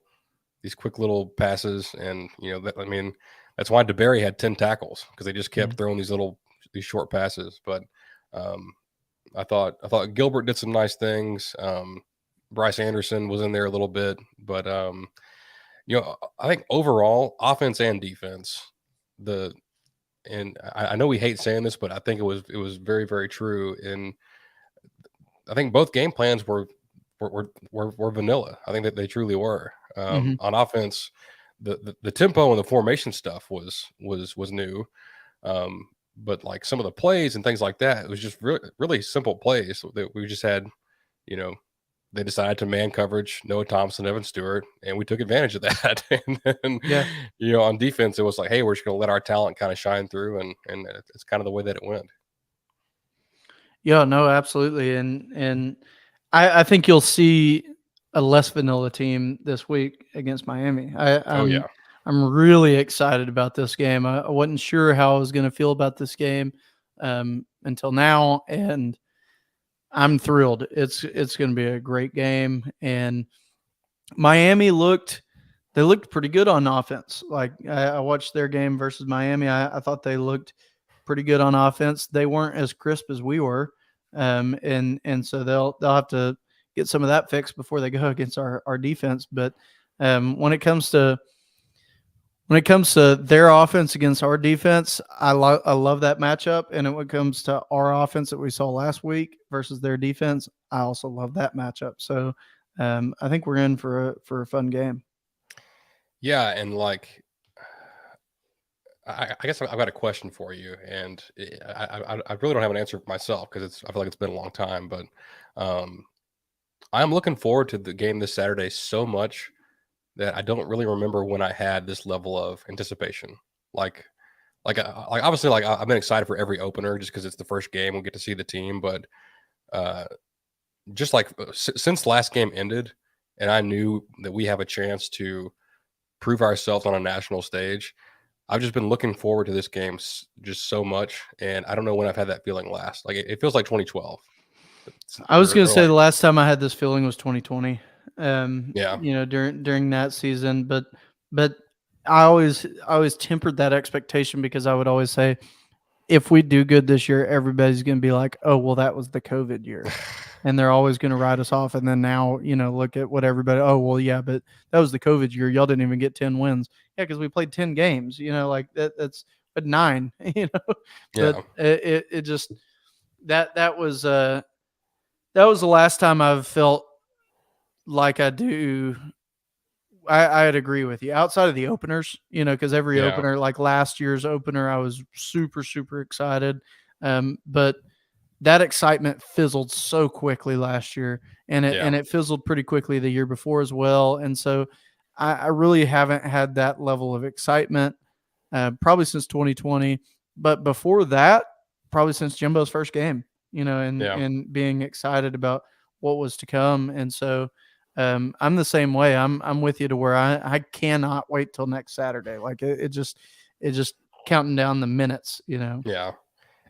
A: passes, and I mean that's why DeBerry had 10 tackles because they just
B: Yeah.
A: kept throwing these short passes. But um, I thought Gilbert did some nice things. Bryce Anderson was in there a little bit, but I think overall offense and defense, the and I know we hate saying this, but I think it was very very true. And I think both game plans were vanilla. I think that they truly were.
B: Mhm.
A: On offense, the tempo and the formation stuff was new. But like some of the plays and things like that, it was just really simple plays that we just had. You know, they decided to man coverage Noah Thompson, Evan Stewart, and we took advantage of that. And then,
B: Yeah.
A: on defense, it was like, hey, we're just going to let our talent kind of shine through, and it's kind of the way that it went.
B: Yeah, no, absolutely, and I think you'll see a less vanilla team this week against Miami.
A: Oh yeah.
B: I'm really excited about this game. I wasn't sure how I was going to feel about this game until now, and I'm thrilled. It's going to be a great game, and Miami looked pretty good on offense. Like I watched their game versus Miami. I thought they looked pretty good on offense. They weren't as crisp as we were, and so they'll have to get some of that fixed before they go against our defense. But when it comes to their offense against our defense, I love that matchup. And when it comes to our offense that we saw last week versus their defense, I also love that matchup. So I think we're in for a fun game.
A: Yeah, and like I guess I've got a question for you, and I really don't have an answer for myself because I feel like it's been a long time, but um, I'm looking forward to the game this Saturday so much that I don't really remember when I had this level of anticipation. Like, like obviously, like I've been excited for every opener just because it's the first game. We'll get to see the team, but uh, just like since the last game ended, and I knew that we have a chance to prove ourselves on a national stage. I've just been looking forward to this game just so much, and I don't know when I've had that feeling last. Like it feels like 2012,
B: I was going to
A: or
B: say
A: like
B: the last time I had this feeling was 2020.
A: yeah,
B: During that season, but I always tempered that expectation because I would always say if we do good this year, everybody's going to be like, "Oh, well, that was the COVID year." And they're always going to write us off. And then now, look at what everybody, oh, well, yeah, but that was the COVID year. Y'all didn't even get 10 wins. Yeah, because we played 10 games, like that's but nine, but
A: yeah,
B: it just that was that was the last time I've felt like I do. I'd agree with you outside of the openers, because every
A: yeah,
B: opener, like last year's opener, I was super, super excited. But that excitement fizzled so quickly last year, and it
A: yeah,
B: and it fizzled pretty quickly the year before as well. And so I really haven't had that level of excitement probably since 2020. But before that, probably since Jimbo's first game,
A: yeah.
B: and being excited about what was to come. And so I'm the same way. I'm with you to where I cannot wait till next Saturday. Like it just counting down the minutes.
A: Yeah.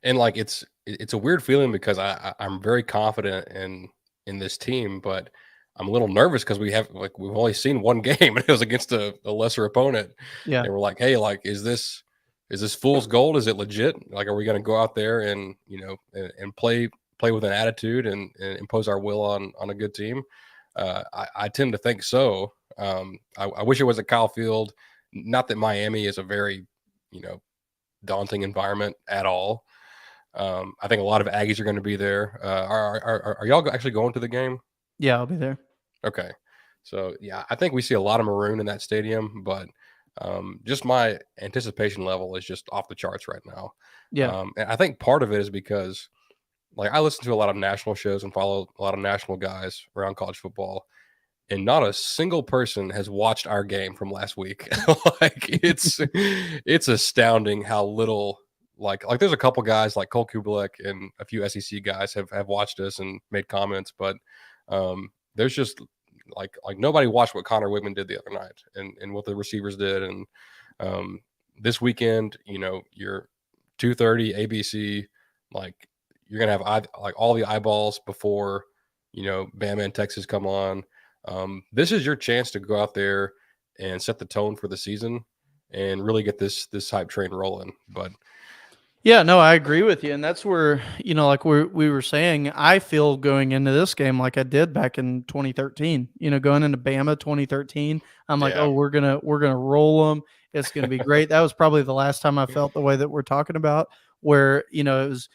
A: And like it's a weird feeling because I'm very confident in this team, but I'm a little nervous because we've only seen one game and it was against a lesser opponent.
B: Yeah.
A: And we're like, hey, like is this fool's gold? Is it legit? Like, are we gonna go out there and and play with an attitude and impose our will on a good team? I tend to think so. I wish it was at Kyle Field. Not that Miami is a very, you know, daunting environment at all. I think a lot of Aggies are going to be there. Are y'all actually going to the game?
B: Yeah, I'll be there.
A: Okay, so yeah, I think we see a lot of maroon in that stadium, but just my anticipation level is just off the charts right now.
B: Yeah.
A: And I think part of it is because like I listen to a lot of national shows and follow a lot of national guys around college football, and not a single person has watched our game from last week. Like it's astounding how little like there's a couple guys like Cole Kubelek and a few SEC guys have watched us and made comments, but there's just like nobody watched what Connor Whitman did the other night and what the receivers did. And um this weekend, you're 2:30 ABC, like you're gonna have like all the eyeballs before Bama and Texas come on. This is your chance to go out there and set the tone for the season and really get this hype train rolling. But
B: Yeah, no, I agree with you, and that's where like we were saying, I feel going into this game like I did back in 2013. Going into Bama 2013, I'm like,
A: yeah,
B: oh, we're gonna roll them. It's gonna be great. That was probably the last time I felt the way that we're talking about, where it was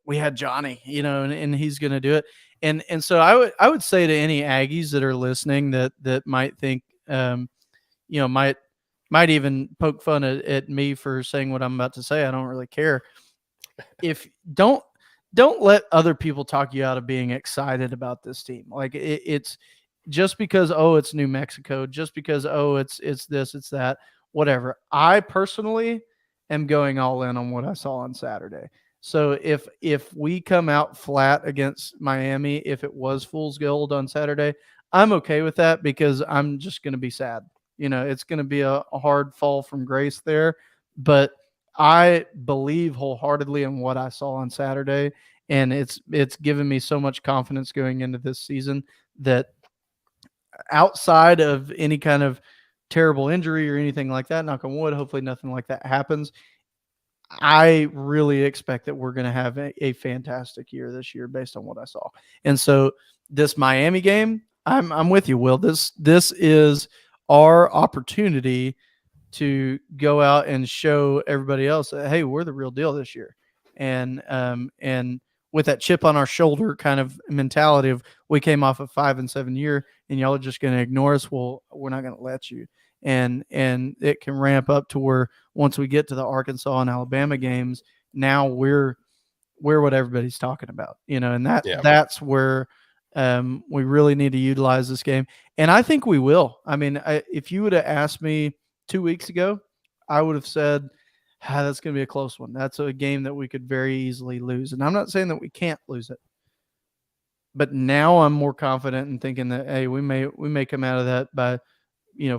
B: we had Johnny, and he's gonna do it. And so I would say to any Aggies that are listening that might think might even poke fun at me for saying what I'm about to say. I don't really care. If don't let other people talk you out of being excited about this team. Like it's just because it's New Mexico, just because it's this, it's that, whatever. I personally am going all in on what I saw on Saturday. So if we come out flat against Miami, if it was fool's gold on Saturday, I'm okay with that because I'm just going to be sad. It's going to be a hard fall from grace there, but I believe wholeheartedly in what I saw on Saturday, and it's given me so much confidence going into this season that outside of any kind of terrible injury or anything like that, knock on wood, hopefully nothing like that happens. I really expect that we're going to have a fantastic year this year based on what I saw. And so this Miami game, I'm with you, Will. This is our opportunity to go out and show everybody else that, hey, we're the real deal this year. And with that chip on our shoulder kind of mentality of we came off a 5-7 year and y'all are just going to ignore us. Well, we're not going to let you. And it can ramp up to where once we get to the Arkansas and Alabama games, now we're what everybody's talking about, and
A: yeah,
B: that's where we really need to utilize this game. And I think we will. I mean, if you would have asked me 2 weeks ago, I would have said, that's going to be a close one. That's a game that we could very easily lose. And I'm not saying that we can't lose it, but now I'm more confident in thinking that, hey, we may come out of that by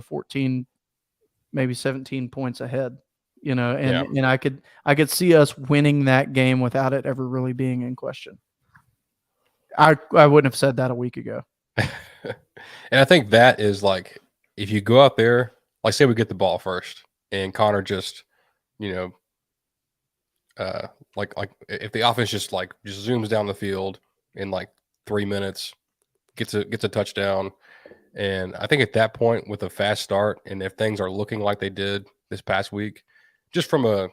B: 14, maybe 17 points ahead.
A: Yeah.
B: and I could see us winning that game without it ever really being in question. I wouldn't have said that a week ago.
A: And I think that is like, if you go out there, like say we get the ball first and Connor just, you know, like if the offense just zooms down the field in like 3 minutes, gets a touchdown. And I think at that point, with a fast start, and if things are looking like they did this past week, just from a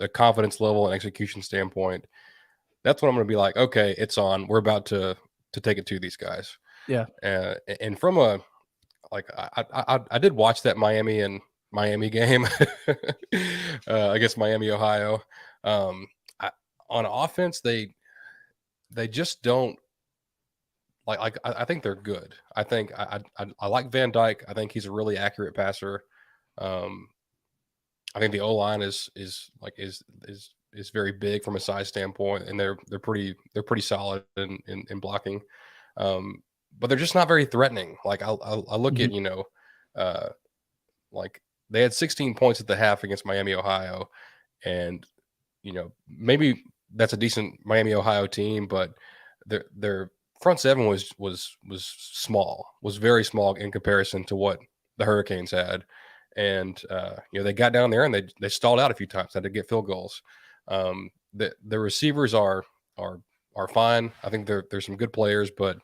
A: confidence level and execution standpoint, that's when I'm going to be like, okay, it's on. We're about to take it to these guys.
B: Yeah.
A: And from a like, I did watch that Miami game against Miami, Ohio. Um, I, on offense, they just don't I think they're good. I think I like Van Dyke. I think he's a really accurate passer. Um, I think the O line is very big from a size standpoint, and they're pretty solid in blocking. Um, but they're just not very threatening. Like I look
B: Mhm.
A: at uh, like they had 16 points at the half against Miami, Ohio, and maybe that's a decent Miami, Ohio team, but their front seven was small, was very small in comparison to what the Hurricanes had, and they got down there and they stalled out a few times, had to get field goals. The receivers are are fine. I think there's some good players, but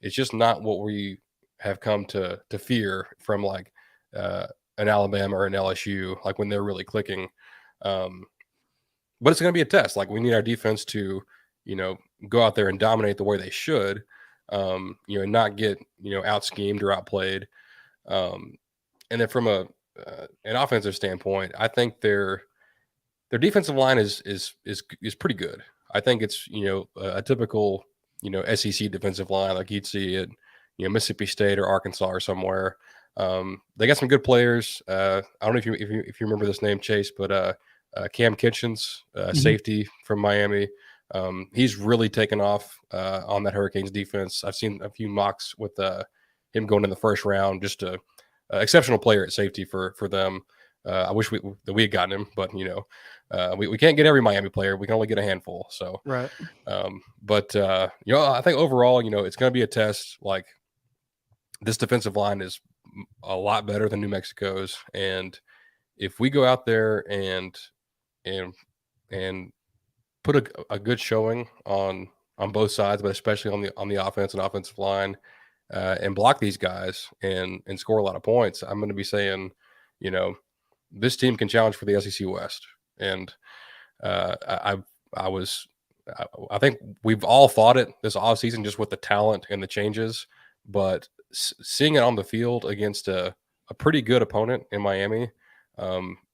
A: it's just not what we have come to fear from like uh, an Alabama or an LSU, like when they're really clicking. Um, but it's going to be a test. Like we need our defense to, you know, go out there and dominate the way they should, and not get out schemed or outplayed. Um, and then from an offensive standpoint, I think their defensive line is pretty good. I think it's a typical SEC defensive line like you'd see at Mississippi State or Arkansas or somewhere. They got some good players. I don't know if you remember this name, Chase, but Cam Kitchens,
B: Mhm.
A: safety from Miami. He's really taken off on that Hurricanes defense. I've seen a few mocks with him going in the first round. Just a exceptional player at safety for them. I wish that we had gotten him, but we can't get every Miami player. We can only get a handful. So,
B: Right.
A: but I think overall, it's going to be a test. Like this defensive line is a lot better than New Mexico's, and if we go out there and and put a good showing on both sides, but especially on the offense and offensive line, and block these guys and score a lot of points, I'm going to be saying, you know, this team can challenge for the SEC West. And I was I think we've all thought it this offseason just with the talent and the changes, but seeing it on the field against a pretty good opponent in Miami,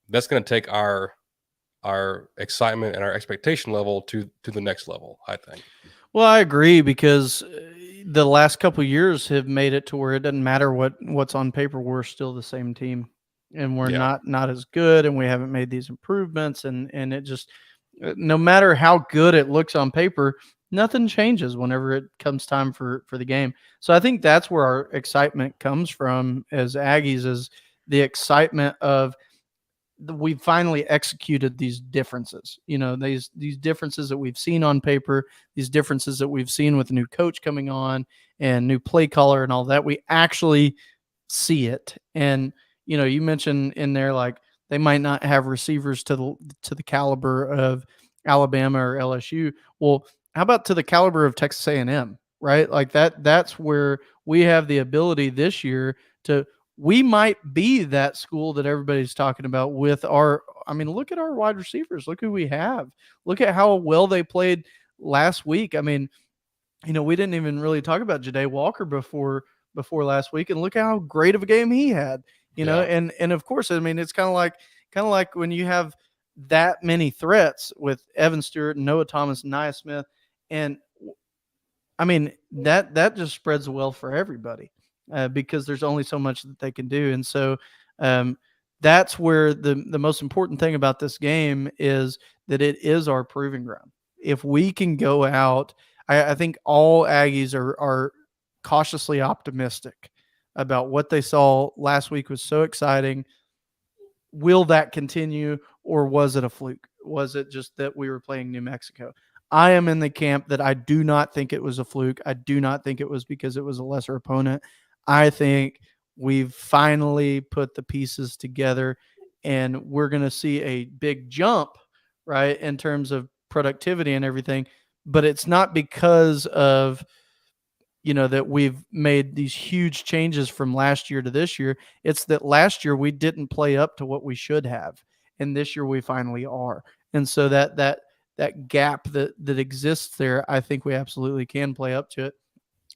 A: that's going to take our excitement and our expectation level to the next level, I think.
B: Well, I agree because the last couple years have made it to where it doesn't matter what's on paper. We're still the same team, and we're
A: Yeah.
B: not as good, and we haven't made these improvements, and it just no matter how good it looks on paper, nothing changes whenever it comes time for the game. So I think that's where our excitement comes from as Aggies is the excitement of we finally executed these differences. These differences that we've seen on paper, these differences that we've seen with a new coach coming on and new play caller and all that. We actually see it. And you mentioned in there like they might not have receivers to the caliber of Alabama or LSU. Well, how about to the caliber of Texas A&M, right? Like that's where we have the ability this year to we might be that school that everybody's talking about with our I mean, look at our wide receivers. Look who we have. Look at how well they played last week. I mean, we didn't even really talk about Ja'Day Walker before last week, and look how great of a game he had.
A: Yeah.
B: And of course, I mean, it's kind of like when you have that many threats with Evan Stewart, Noah Thomas, Nia Smith, and I mean that just spreads the wealth for everybody because there's only so much that they can do, and so um, that's where the most important thing about this game is that it is our proving ground. If we can go out, I think all Aggies are cautiously optimistic about what they saw last week was so exciting. will that continue, or was it a fluke? Was it just that we were playing New Mexico? I am in the camp that I do not think it was a fluke. I do not think it was because it was a lesser opponent. I think we've finally put the pieces together and we're going to see a big jump, right, in terms of productivity and everything. But it's not because of that we've made these huge changes from last year to this year. It's that last year we didn't play up to what we should have, and this year we finally are. And so that gap that exists there, I think we absolutely can play up to it.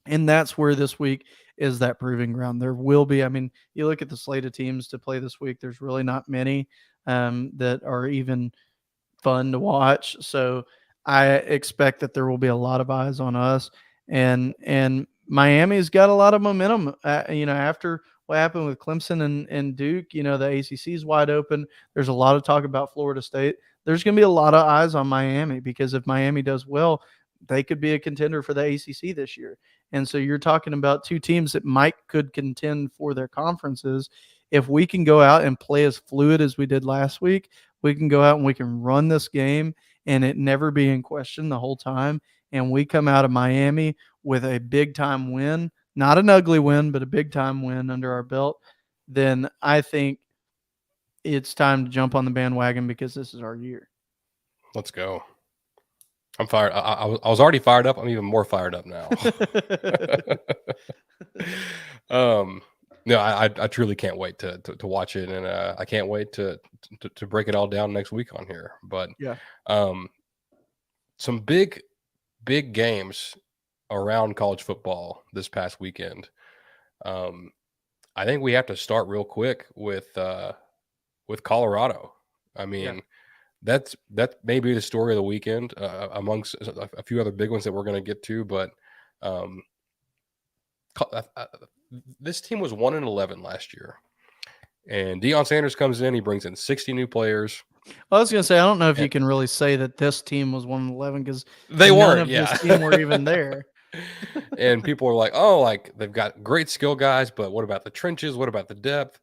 B: And that's where this week is that proving ground. There will be, I mean, you look at the slate of teams to play this week, there's really not many that are even fun to watch. So I expect that there will be a lot of eyes on us, and Miami's got a lot of momentum. After what happened with Clemson and Duke, the ACC is wide open. There's a lot of talk about Florida State. There's going to be a lot of eyes on Miami because if Miami does well, they could be a contender for the ACC this year. And so you're talking about two teams that could contend for their conferences. If we can go out and play as fluid as we did last week, we can go out and we can run this game and it never be in question the whole time. And we come out of Miami with a big time win, not an ugly win, but a big time win under our belt. Then I think it's time to jump on the bandwagon because this is our year.
A: Let's go. I'm fired. I was already fired up. I'm even more fired up now. No, I truly can't wait to watch it, and I can't wait to break it all down next week on here. But
B: Yeah,
A: some big games around college football this past weekend. I think we have to start real quick with Colorado. I mean, that may be the story of the weekend amongst a few other big ones that we're going to get to. But this team was 1-11 last year, and Deion Sanders comes in. He brings in 60 new players.
B: Well, I was going to say, I don't know if you can really say that this team was 1-11 because
A: they
B: none
A: weren't.
B: of this team were even there.
A: And people are like, oh, like they've got great skill guys, but what about the trenches? What about the depth?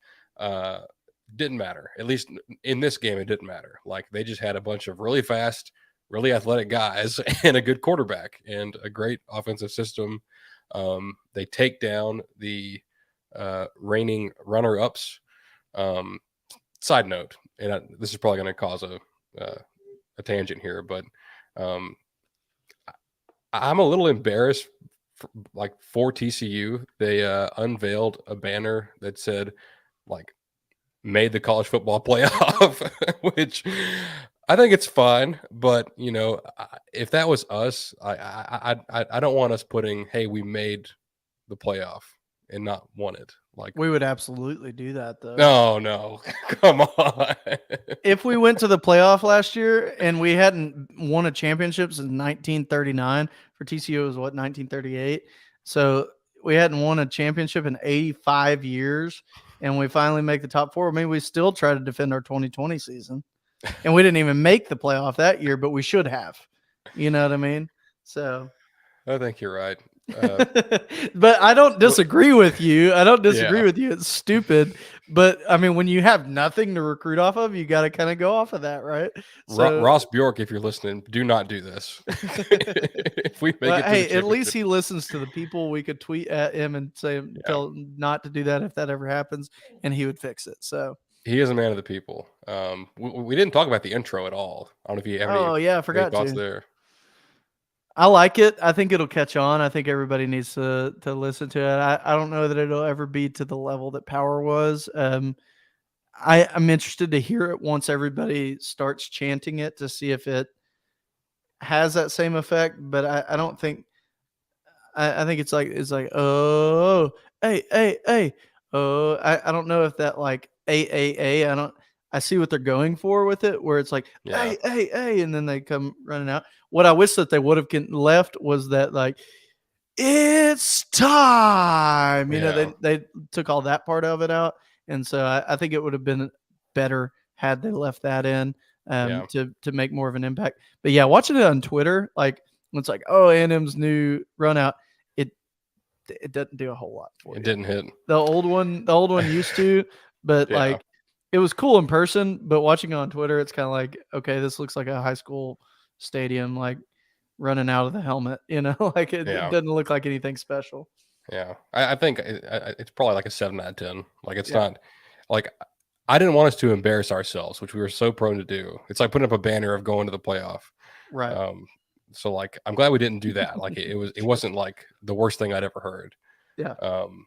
A: Didn't matter. At least in this game, it didn't matter. Like they just had a bunch of really fast, really athletic guys and a good quarterback and a great offensive system. They take down the reigning runner-ups. Side note, and this is probably going to cause a tangent here, but I'm a little embarrassed. For TCU, they unveiled a banner that said, like, made the college football playoff, which I think it's fine. But if that was us, I don't want us putting, "Hey, we made the playoff" and not won it. Like
B: We would absolutely do that, though.
A: no, come on.
B: If we went to the playoff last year and we hadn't won a championship since 1939, for TCU it was what, 1938? So we hadn't won a championship in 85 years, and we finally make the top four. I mean, we still try to defend our 2020 season, and we didn't even make the playoff that year, but we should have. You know what I mean? So
A: I think you're right.
B: But I don't disagree with you. I don't disagree with you. It's stupid. But I mean, when you have nothing to recruit off of, you got to kind of go off of that, right?
A: So, Ross Bjork, if you're listening, do not do this. If we make it,
B: hey, at least he listens to the people. We could tweet at him and say, tell him not to do that if that ever happens, and he would fix it. So
A: he is a man of the people. We didn't talk about the intro at all. I don't know if you have any.
B: Oh yeah, I forgot
A: thoughts
B: to.
A: there.
B: I like it. I think it'll catch on. I think everybody needs to listen to it. I don't know that it'll ever be to the level that Power was. I'm interested to hear it once everybody starts chanting it to see if it has that same effect. But I don't think. I think it's like oh hey oh I don't know if that like I don't. I see what they're going for with it, where it's like, hey, and then they come running out. What I wish that they would have left was that, like, it's time. They took all that part of it out. And so I think it would have been better had they left that in to make more of an impact. But yeah, watching it on Twitter, like, it's like, oh, A&M's new run out. It doesn't do a whole lot for you.
A: It didn't hit.
B: The old one used to, but like, it was cool in person, but watching it on Twitter, it's kind of like, okay, this looks like a high school stadium, like running out of the helmet, like it
A: Yeah,
B: doesn't look like anything special.
A: yeah. I think it's probably like a 7 out of 10. Like it's
B: Yeah,
A: not like I didn't want us to embarrass ourselves, which we were so prone to do. It's like putting up a banner of going to the playoff.
B: right.
A: Um, so like I'm glad we didn't do that. Like it wasn't like the worst thing I'd ever heard.
B: Yeah,
A: Um,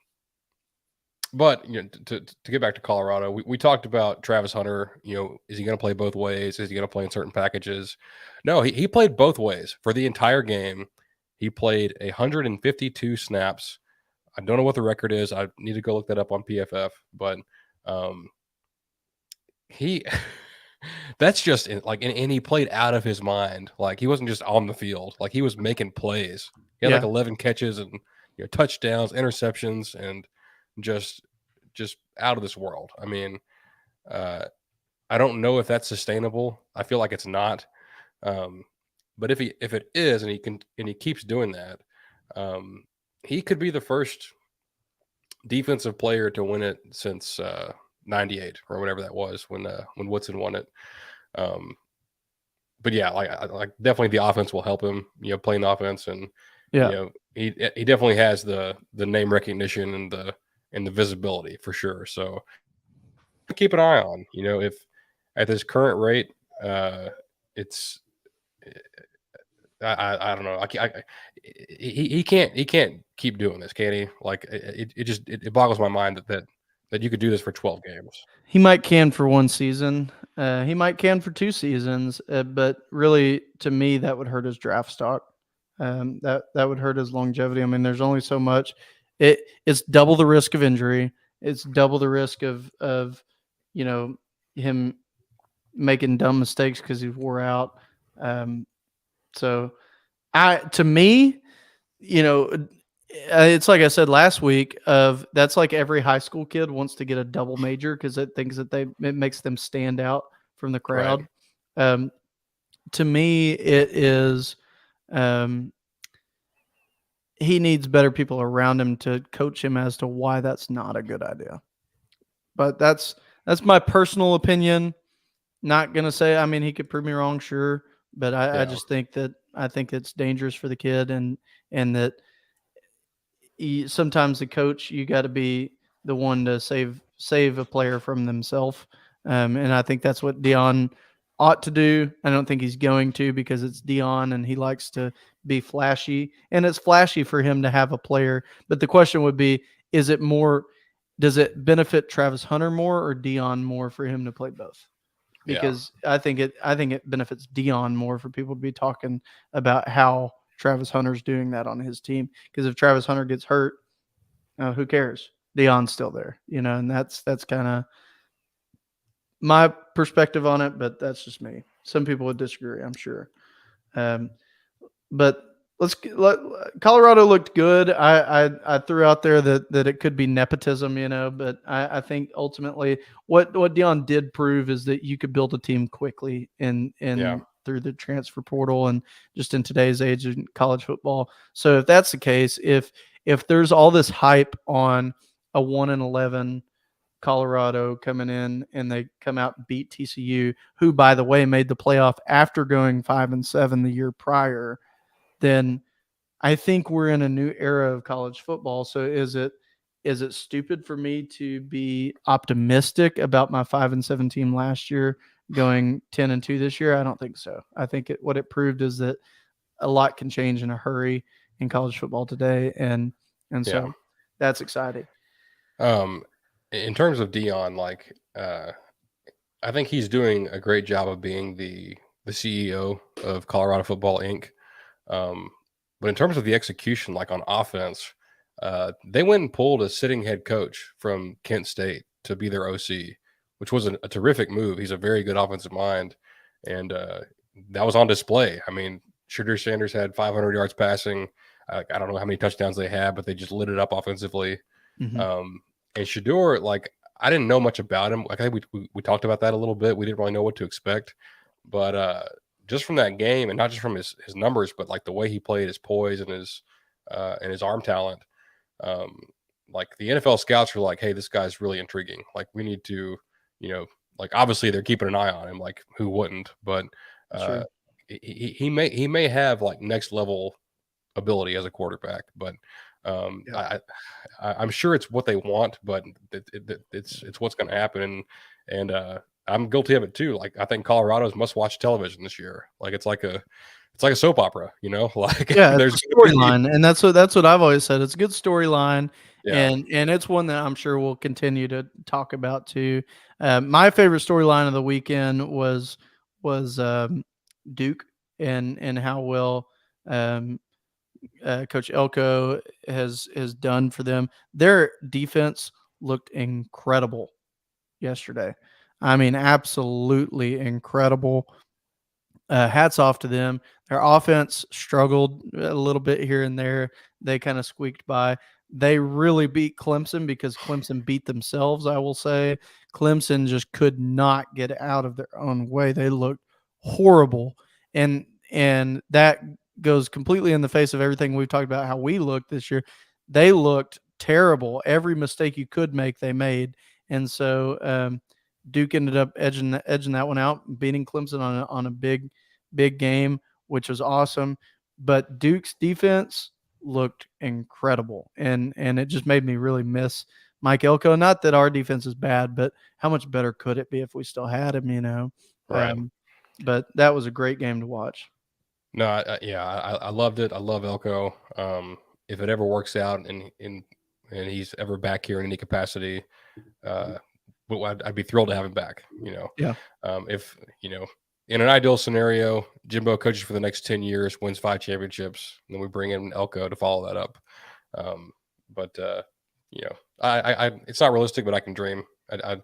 A: but to get back to Colorado, we talked about Travis Hunter. Is he going to play both ways? Is he going to play in certain packages? No, he played both ways for the entire game. He played 152 snaps. I don't know what the record is. I need to go look that up on PFF. But um, he that's just and he played out of his mind. Like he wasn't just on the field. Like he was making plays. He had like
B: yeah.
A: 11 catches and touchdowns, interceptions, and just out of this world. I mean, uh, I don't know if that's sustainable. I feel like it's not. Um, but if it is, and he keeps doing that, he could be the first defensive player to win it since '98 or whatever that was when Woodson won it. Um, but yeah, like definitely the offense will help him. Playing offense, and
B: Yeah.
A: He definitely has the name recognition and the visibility for sure. So keep an eye on. If at this current rate, it's I don't know. He can't keep doing this, can he? Like it boggles my mind that you could do this for 12 games.
B: He might can for one season. He might can for 2 seasons, but really, to me, that would hurt his draft stock. That would hurt his longevity. I mean, there's only so much. It's double the risk of injury. It's double the risk of you know him making dumb mistakes because he wore out. So to me, it's like I said last week. That's like every high school kid wants to get a double major because it thinks that it makes them stand out from the
A: Right.
B: crowd. Um, to me, it is. Um, he needs better people around him to coach him as to why that's not a good idea. But that's my personal opinion. Not gonna say. I mean, he could prove me wrong, sure, but I
A: Yeah.
B: just think that I think it's dangerous for the kid, and that sometimes the coach, you got to be the one to save a player from themselves, and I think that's what Dion ought to do. I don't think he's going to because it's Dion and he likes to be flashy, and it's flashy for him to have a player. But the question would be: is it more? Does it benefit Travis Hunter more or Dion more for him to play both?
A: Yeah.
B: Because I think it benefits Dion more for people to be talking about how Travis Hunter's doing that on his team. Because if Travis Hunter gets hurt, who cares? Dion's still there, and that's kind of my perspective on it. But that's just me. Some people would disagree, I'm sure. Um, but Colorado looked good. I threw out there that it could be nepotism, but I think ultimately what Dion did prove is that you could build a team quickly
A: Yeah.
B: in through the transfer portal and just in today's age in college football. So if that's the case, if there's all this hype on a 1-11 Colorado coming in and they come out and beat TCU, who by the way made the playoff after going 5-7 the year prior, then I think we're in a new era of college football. So is it stupid for me to be optimistic about my 5-7 team last year going 10-2 this year? I don't think so. I think what it proved is that a lot can change in a hurry in college football today, and
A: Yeah.
B: so that's exciting.
A: In terms of Dion, like I think he's doing a great job of being the CEO of Colorado Football Inc. Um, but in terms of the execution, like on offense, they went and pulled a sitting head coach from Kent State to be their OC, which was a terrific move. He's a very good offensive mind, and that was on display. I mean, Shadur Sanders had 500 yards passing. I don't know how many touchdowns they had, but they just lit it up offensively.
B: Mm-hmm.
A: Um, and Shadur, like, I didn't know much about him. Like, I think we talked about that a little bit. We didn't really know what to expect, but just from that game, and not just from his numbers, but like the way he played, his poise and his arm talent. Um, like the NFL scouts were like, "Hey, this guy's really intriguing. Like we need to, like obviously they're keeping an eye on him. Like who wouldn't? But uh,
B: Sure.
A: he may have like next level ability as a quarterback. But um,
B: Yeah.
A: I, I'm sure it's what they want, but it's what's going to happen. And I'm guilty of it too. Like I think Colorado's must-watch television this year. Like it's like a soap opera, Like
B: Yeah, it's
A: there's
B: a
A: going to be
B: storyline, and that's what I've always said. It's a good storyline,
A: yeah,
B: and it's one that I'm sure we'll continue to talk about too. My favorite storyline of the weekend was Duke and how well um, Coach Elko has done for them. Their defense looked incredible yesterday. I mean, absolutely incredible. Hats off to them. Their offense struggled a little bit here and there. They kind of squeaked by. They really beat Clemson because Clemson beat themselves, I will say. Clemson just could not get out of their own way. They looked horrible. And that goes completely in the face of everything we've talked about how we looked this year. They looked terrible. Every mistake you could make, they made. And so Duke ended up edging that one out, beating Clemson on a big game, which was awesome. But Duke's defense looked incredible, and it just made me really miss Mike Elko. Not that our defense is bad, but how much better could it be if we still had him?
A: right.
B: But that was a great game to watch.
A: No, yeah, I loved it. I love Elko. If it ever works out and he's ever back here in any capacity, uh, I'd be thrilled to have him back.
B: Yeah,
A: If in an ideal scenario, Jimbo coaches for the next 10 years, wins 5 championships, and then we bring in Elko to follow that up. Um, but it's not realistic, but I can dream. I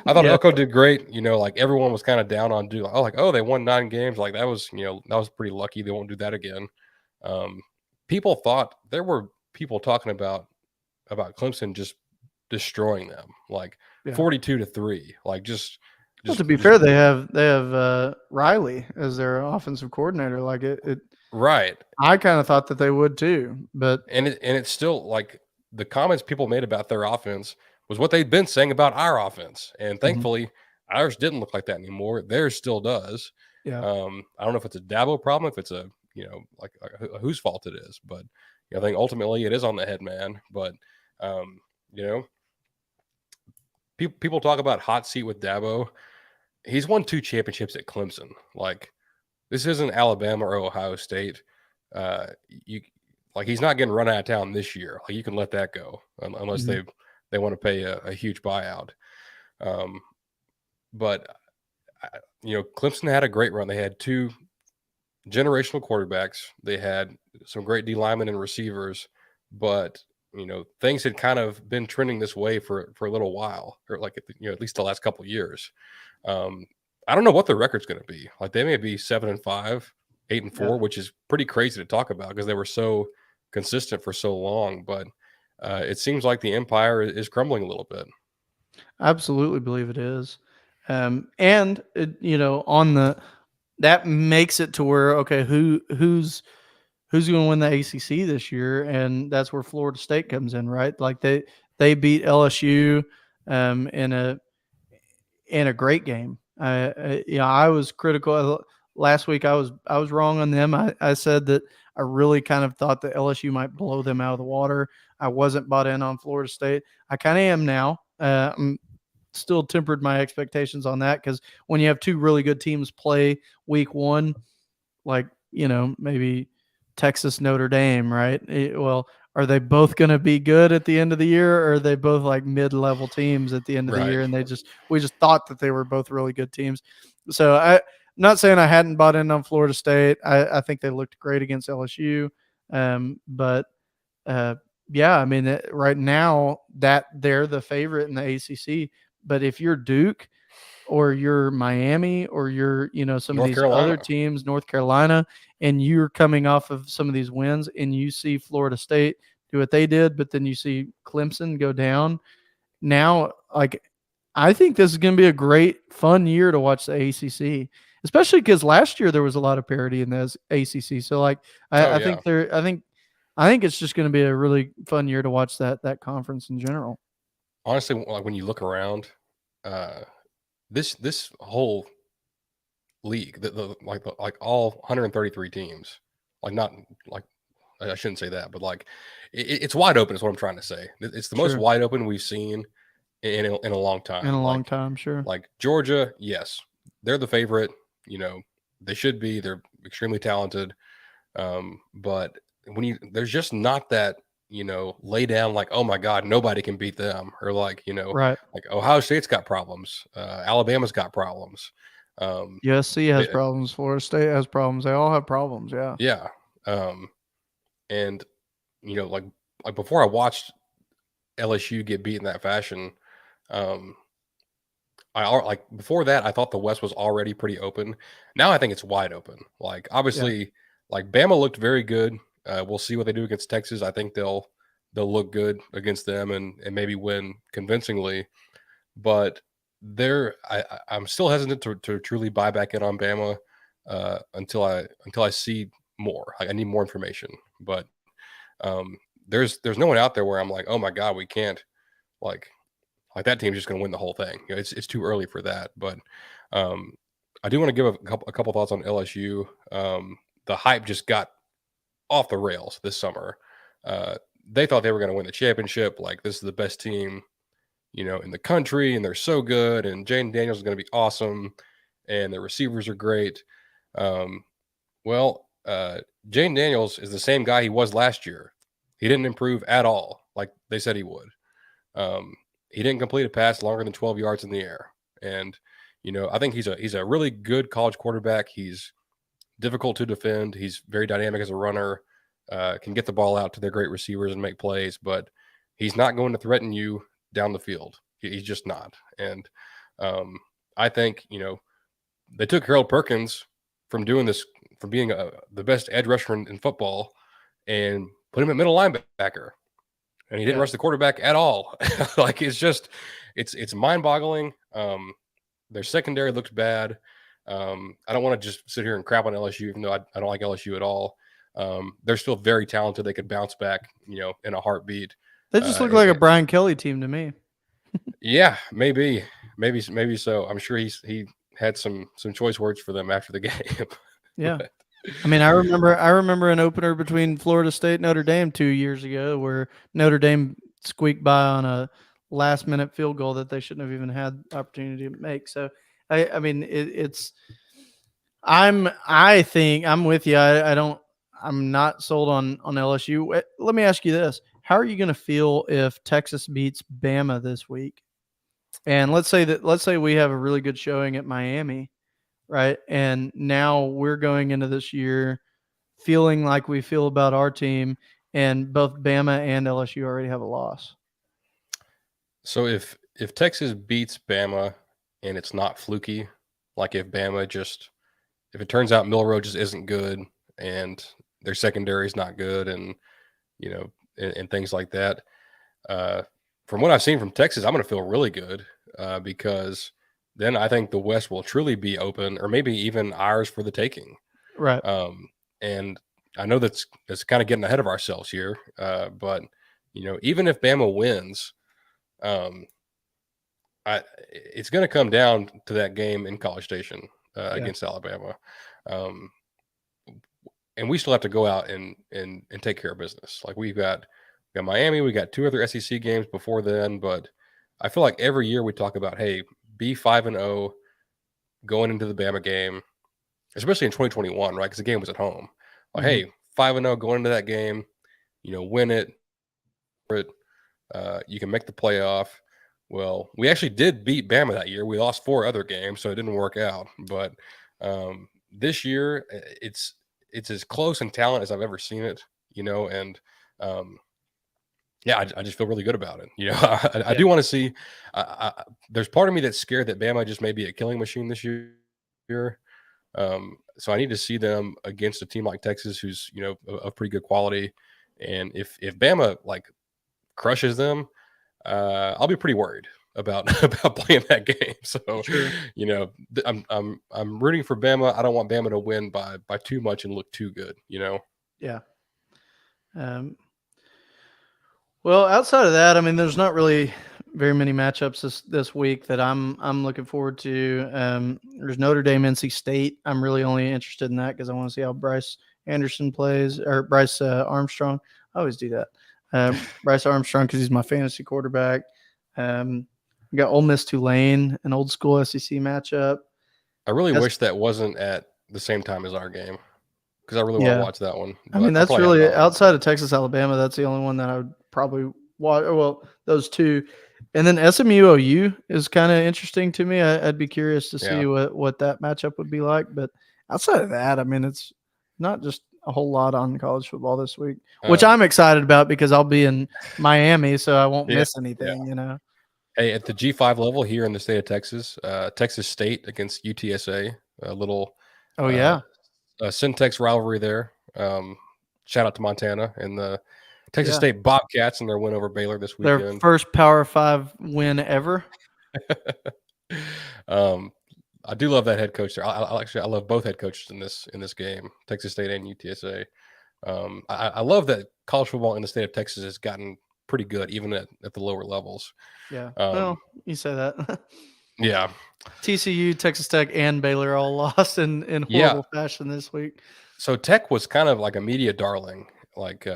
A: thought
B: yeah,
A: Elko did great. Like everyone was kind of down on Duke. Oh, they won 9 games. Like that was pretty lucky. They won't do that again. Um, People thought there were people talking about Clemson just destroying them, like
B: yeah.
A: 42-3. Like just
B: Well,
A: just
B: to be
A: just
B: fair, they have Riley as their offensive coordinator. Like it
A: right.
B: I kind of thought that they would too, but
A: And it's still like the comments people made about their offense was what they'd been saying about our offense, and
B: mhm,
A: thankfully ours didn't look like that anymore. Theirs still does.
B: yeah,
A: I don't know if it's a Dabo problem, if it's a like whose fault it is, but I think ultimately it is on the head man. But um, you know, people talk about hot seat with Dabo. He's won 2 championships at Clemson. Like this isn't Alabama or Ohio State. You like he's not getting run out of town this year. Like you can let that go unless
B: mhm,
A: they want to pay a huge buyout. Um, but Clemson had a great run. They had 2 generational quarterbacks. They had some great D linemen and receivers, but things had kind of been trending this way for a little while, or like at least the last couple of years. Um, I don't know what their record's going to be. Like they may be 7-5, 8 and
B: yeah.
A: 4, which is pretty crazy to talk about because they were so consistent for so long. But it seems like the empire is crumbling a little bit.
B: I absolutely believe it is. And on that makes it to where okay, who's going to win the ACC this year, and that's where Florida State comes in, right? Like they beat LSU in a great game. I was critical last week. I was wrong on them. I said that I really kind of thought that LSU might blow them out of the water. I wasn't bought in on Florida State. I kind of am now. I'm still tempered my expectations on that because when you have two really good teams play week one, like maybe Texas Notre Dame, right? Well, are they both going to be good at the end of the year, or are they both like mid-level teams at the end of the
A: Right.
B: year? And we just thought that they were both really good teams. So I'm not saying I hadn't bought in on Florida State. I think they looked great against LSU, but uh, yeah, I mean right now that they're the favorite in the ACC. But if you're Duke or you're Miami or you're, some of
A: North
B: these other
A: Carolina.
B: teams, North Carolina, and you're coming off of some of these wins and you see Florida State do what they did, but then you see Clemson go down. Now, like, I think this is going to be a great, fun year to watch the ACC, especially because last year there was a lot of parity in the ACC. So, like,
A: Oh
B: I
A: yeah.
B: think I think it's just going to be a really fun year to watch that conference in general.
A: Honestly, like when you look around, uh, this whole league, like all 133 teams, like not like I shouldn't say that, but like it's wide open. Is what I'm trying to say. It's the most
B: Sure.
A: wide open we've seen in a long
B: In a
A: time.
B: long time, sure.
A: Like Georgia, yes, they're the favorite. You know, they should be. They're extremely talented. But when there's just not that, lay down like, oh my God, nobody can beat them, or like,
B: Right.
A: like Ohio State's got problems, Alabama's got problems. Um,
B: USC has
A: but,
B: problems. Florida State has problems. They all have problems. Yeah.
A: yeah, um, and like before I watched LSU get beat in that fashion, um, like before that I thought the West was already pretty open. Now I think it's wide open. Like
B: Yeah.
A: obviously, like Bama looked very good. We'll see what they do against Texas. I think they'll look good against them and maybe win convincingly. But I'm still hesitant to truly buy back in on Bama until I see more. Like I need more information. But um, there's no one out there where I'm like, oh my God, we can't like like that team's just going to win the whole thing. It's too early for that. But um, I do want to give a couple thoughts on LSU. The hype just got off the rails this summer. Uh, they thought they were going to win the championship. Like this is the best team, in the country, and they're so good. And Jaden Daniels is going to be awesome, and the receivers are great. Um, well, Jaden Daniels is the same guy he was last year. He didn't improve at all, like they said he would. Um, he didn't complete a pass longer than 12 yards in the air, and I think he's a really good college quarterback. He's difficult to defend. He's very dynamic as a runner. Can get the ball out to their great receivers and make plays, but he's not going to threaten you down the field. He's just not. And um, I think they took Harold Perkins from doing this, from being the best edge rusher in football, and put him at middle linebacker, and he didn't
B: Yeah.
A: rush the quarterback at all. Like it's mind boggling. Their secondary looks bad. I don't want to just sit here and crap on LSU, even though I don't like LSU at all. They're still very talented. They could bounce back, in a heartbeat.
B: They just look
A: And,
B: like a Brian Kelly team to me.
A: yeah, maybe so. I'm sure he had some choice words for them after the game.
B: Yeah.
A: But,
B: I mean, I remember an opener between Florida State and Notre Dame 2 years ago where Notre Dame squeaked by on a last minute field goal that they shouldn't have even had the opportunity to make. So I mean it's I think I'm with you. I'm not sold on LSU. Let me ask you this. How are you going to feel if Texas beats Bama this week? And let's say we have a really good showing at Miami, right? And now we're going into this year feeling like we feel about our team, and both Bama and LSU already have a loss.
A: so if Texas beats Bama and it's not fluky, like if it turns out Milrow just isn't good and their secondary is not good, and and things like that. Uh, from what I've seen from Texas, I'm going to feel really good because then I think the West will truly be open, or maybe even ours for the taking.
B: Right.
A: And I know that's kind of getting ahead of ourselves here, but even if Bama wins, um, it's going to come down to that game in College Station
B: Yeah.
A: against Alabama. Um, and we still have to go out and take care of business. Like we got Miami, we got two other SEC games before then, but I feel like every year we talk about, hey, be 5-0 going into the Bama game, especially in 2021, right? Because the game was at home. Like,
B: Mhm.
A: hey, 5-0 going into that game, win it, you can make the playoff. Well, we actually did beat Bama that year. We lost 4 other games, so it didn't work out. But this year, it's as close in talent as I've ever seen it. And um, yeah, I just feel really good about it. I
B: Yeah.
A: do want to see. There's part of me that's scared that Bama just may be a killing machine this year. So I need to see them against a team like Texas, who's of pretty good quality. And if Bama like crushes them, I'll be pretty worried about about playing that game. So
B: Sure.
A: I'm rooting for Bama. I don't want Bama to win by too much and look too good.
B: Yeah. Um, well, outside of that, I mean, there's not really very many matchups this week that I'm looking forward to. There's Notre Dame, NC State. I'm really only interested in that because I want to see how Bryce Anderson plays, or Bryce Armstrong. I always do that. Bryce Armstrong, because he's my fantasy quarterback. We got Ole Miss Tulane, an old school SEC matchup.
A: I really wish that wasn't at the same time as our game because I really want
B: Yeah.
A: to watch that one.
B: I mean,
A: But I'll
B: that's
A: probably have it
B: really
A: on.
B: outside of Texas, Alabama. That's the only one that I would probably watch. Well, those two, and then SMU OU is kind of interesting to me. I'd be curious to see
A: Yeah.
B: what that matchup would be like. But outside of that, I mean, it's not just a whole lot on college football this week, which I'm excited about because I'll be in Miami, so I won't miss anything. You know.
A: Hey, at the G5 level here in the state of Texas, Texas State against UTSA, a little
B: Oh yeah.
A: Syntex rivalry there. Shout out to Montana and the Texas
B: Yeah.
A: State Bobcats and their win over Baylor this
B: Their
A: weekend.
B: first Power 5 win ever.
A: I do love that head coach there. I love both head coaches in this game, Texas State and UTSA. I love that college football in the state of Texas has gotten pretty good, even at the lower levels.
B: Yeah. Well, you say that.
A: Yeah.
B: TCU, Texas Tech, and Baylor all lost in horrible fashion this week.
A: So Tech was kind of like a media darling. Like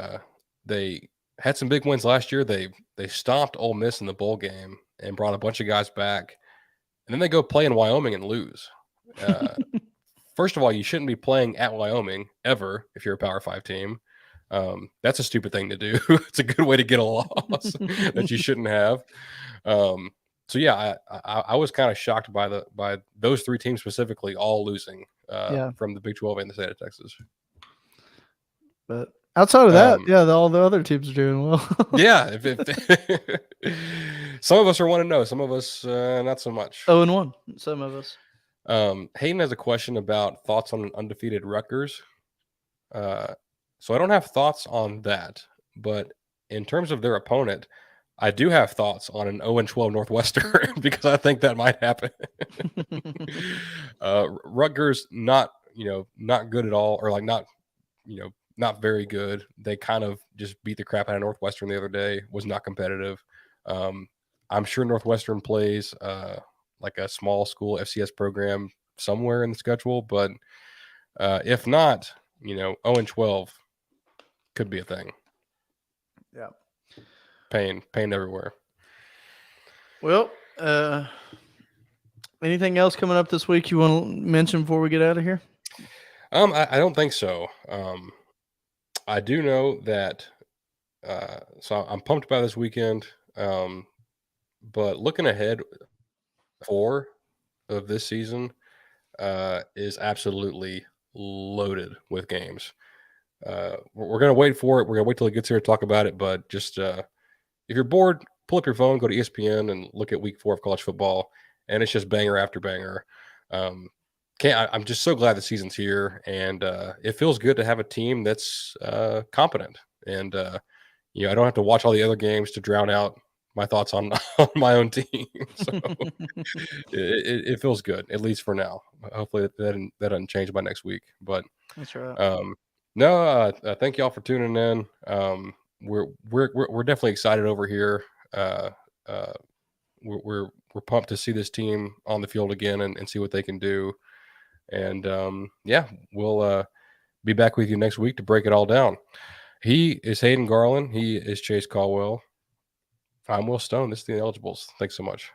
A: they had some big wins last year. They stomped Ole Miss in the bowl game and brought a bunch of guys back. And then they go play in Wyoming and lose. First of all, you shouldn't be playing at Wyoming ever if you're a Power 5 team. That's a stupid thing to do. It's a good way to get a loss that you shouldn't have. So yeah, I was kind of shocked by those three teams specifically all losing from the Big 12 and the state of Texas.
B: But outside of that, all the other teams are doing well.
A: Yeah, some of us are 1-0, some of us not so much.
B: 0-1, some of us.
A: Hayden has a question about thoughts on an undefeated Rutgers. So I don't have thoughts on that, but in terms of their opponent, I do have thoughts on an 0-12 Northwestern because I think that might happen. Rutgers not good at all, or like not very good. They kind of just beat the crap out of Northwestern the other day. Was not competitive. I'm sure Northwestern plays like a small school FCS program somewhere in the schedule, but if not, 0-12 could be a thing.
B: Yeah.
A: Pain everywhere.
B: Well, anything else coming up this week you want to mention before we get out of here?
A: I don't think so. I do know that. So I'm pumped about this weekend. But looking ahead, 4 of this season is absolutely loaded with games. We're going to wait for it. We're going to wait till it gets here to talk about it. But just if you're bored, pull up your phone, go to ESPN, and look at week 4 of college football, and it's just banger after banger. I'm just so glad the season's here, and it feels good to have a team that's competent. And I don't have to watch all the other games to drown out my thoughts on my own team. So it feels good, at least for now. Hopefully that doesn't change by next week. But
B: that's right.
A: No, thank y'all for tuning in. We're definitely excited over here. We're pumped to see this team on the field again and see what they can do. And we'll be back with you next week to break it all down. He is Hayden Garland. He is Chase Caldwell. I'm Will Stone. This is the Ineligibles. Thanks so much.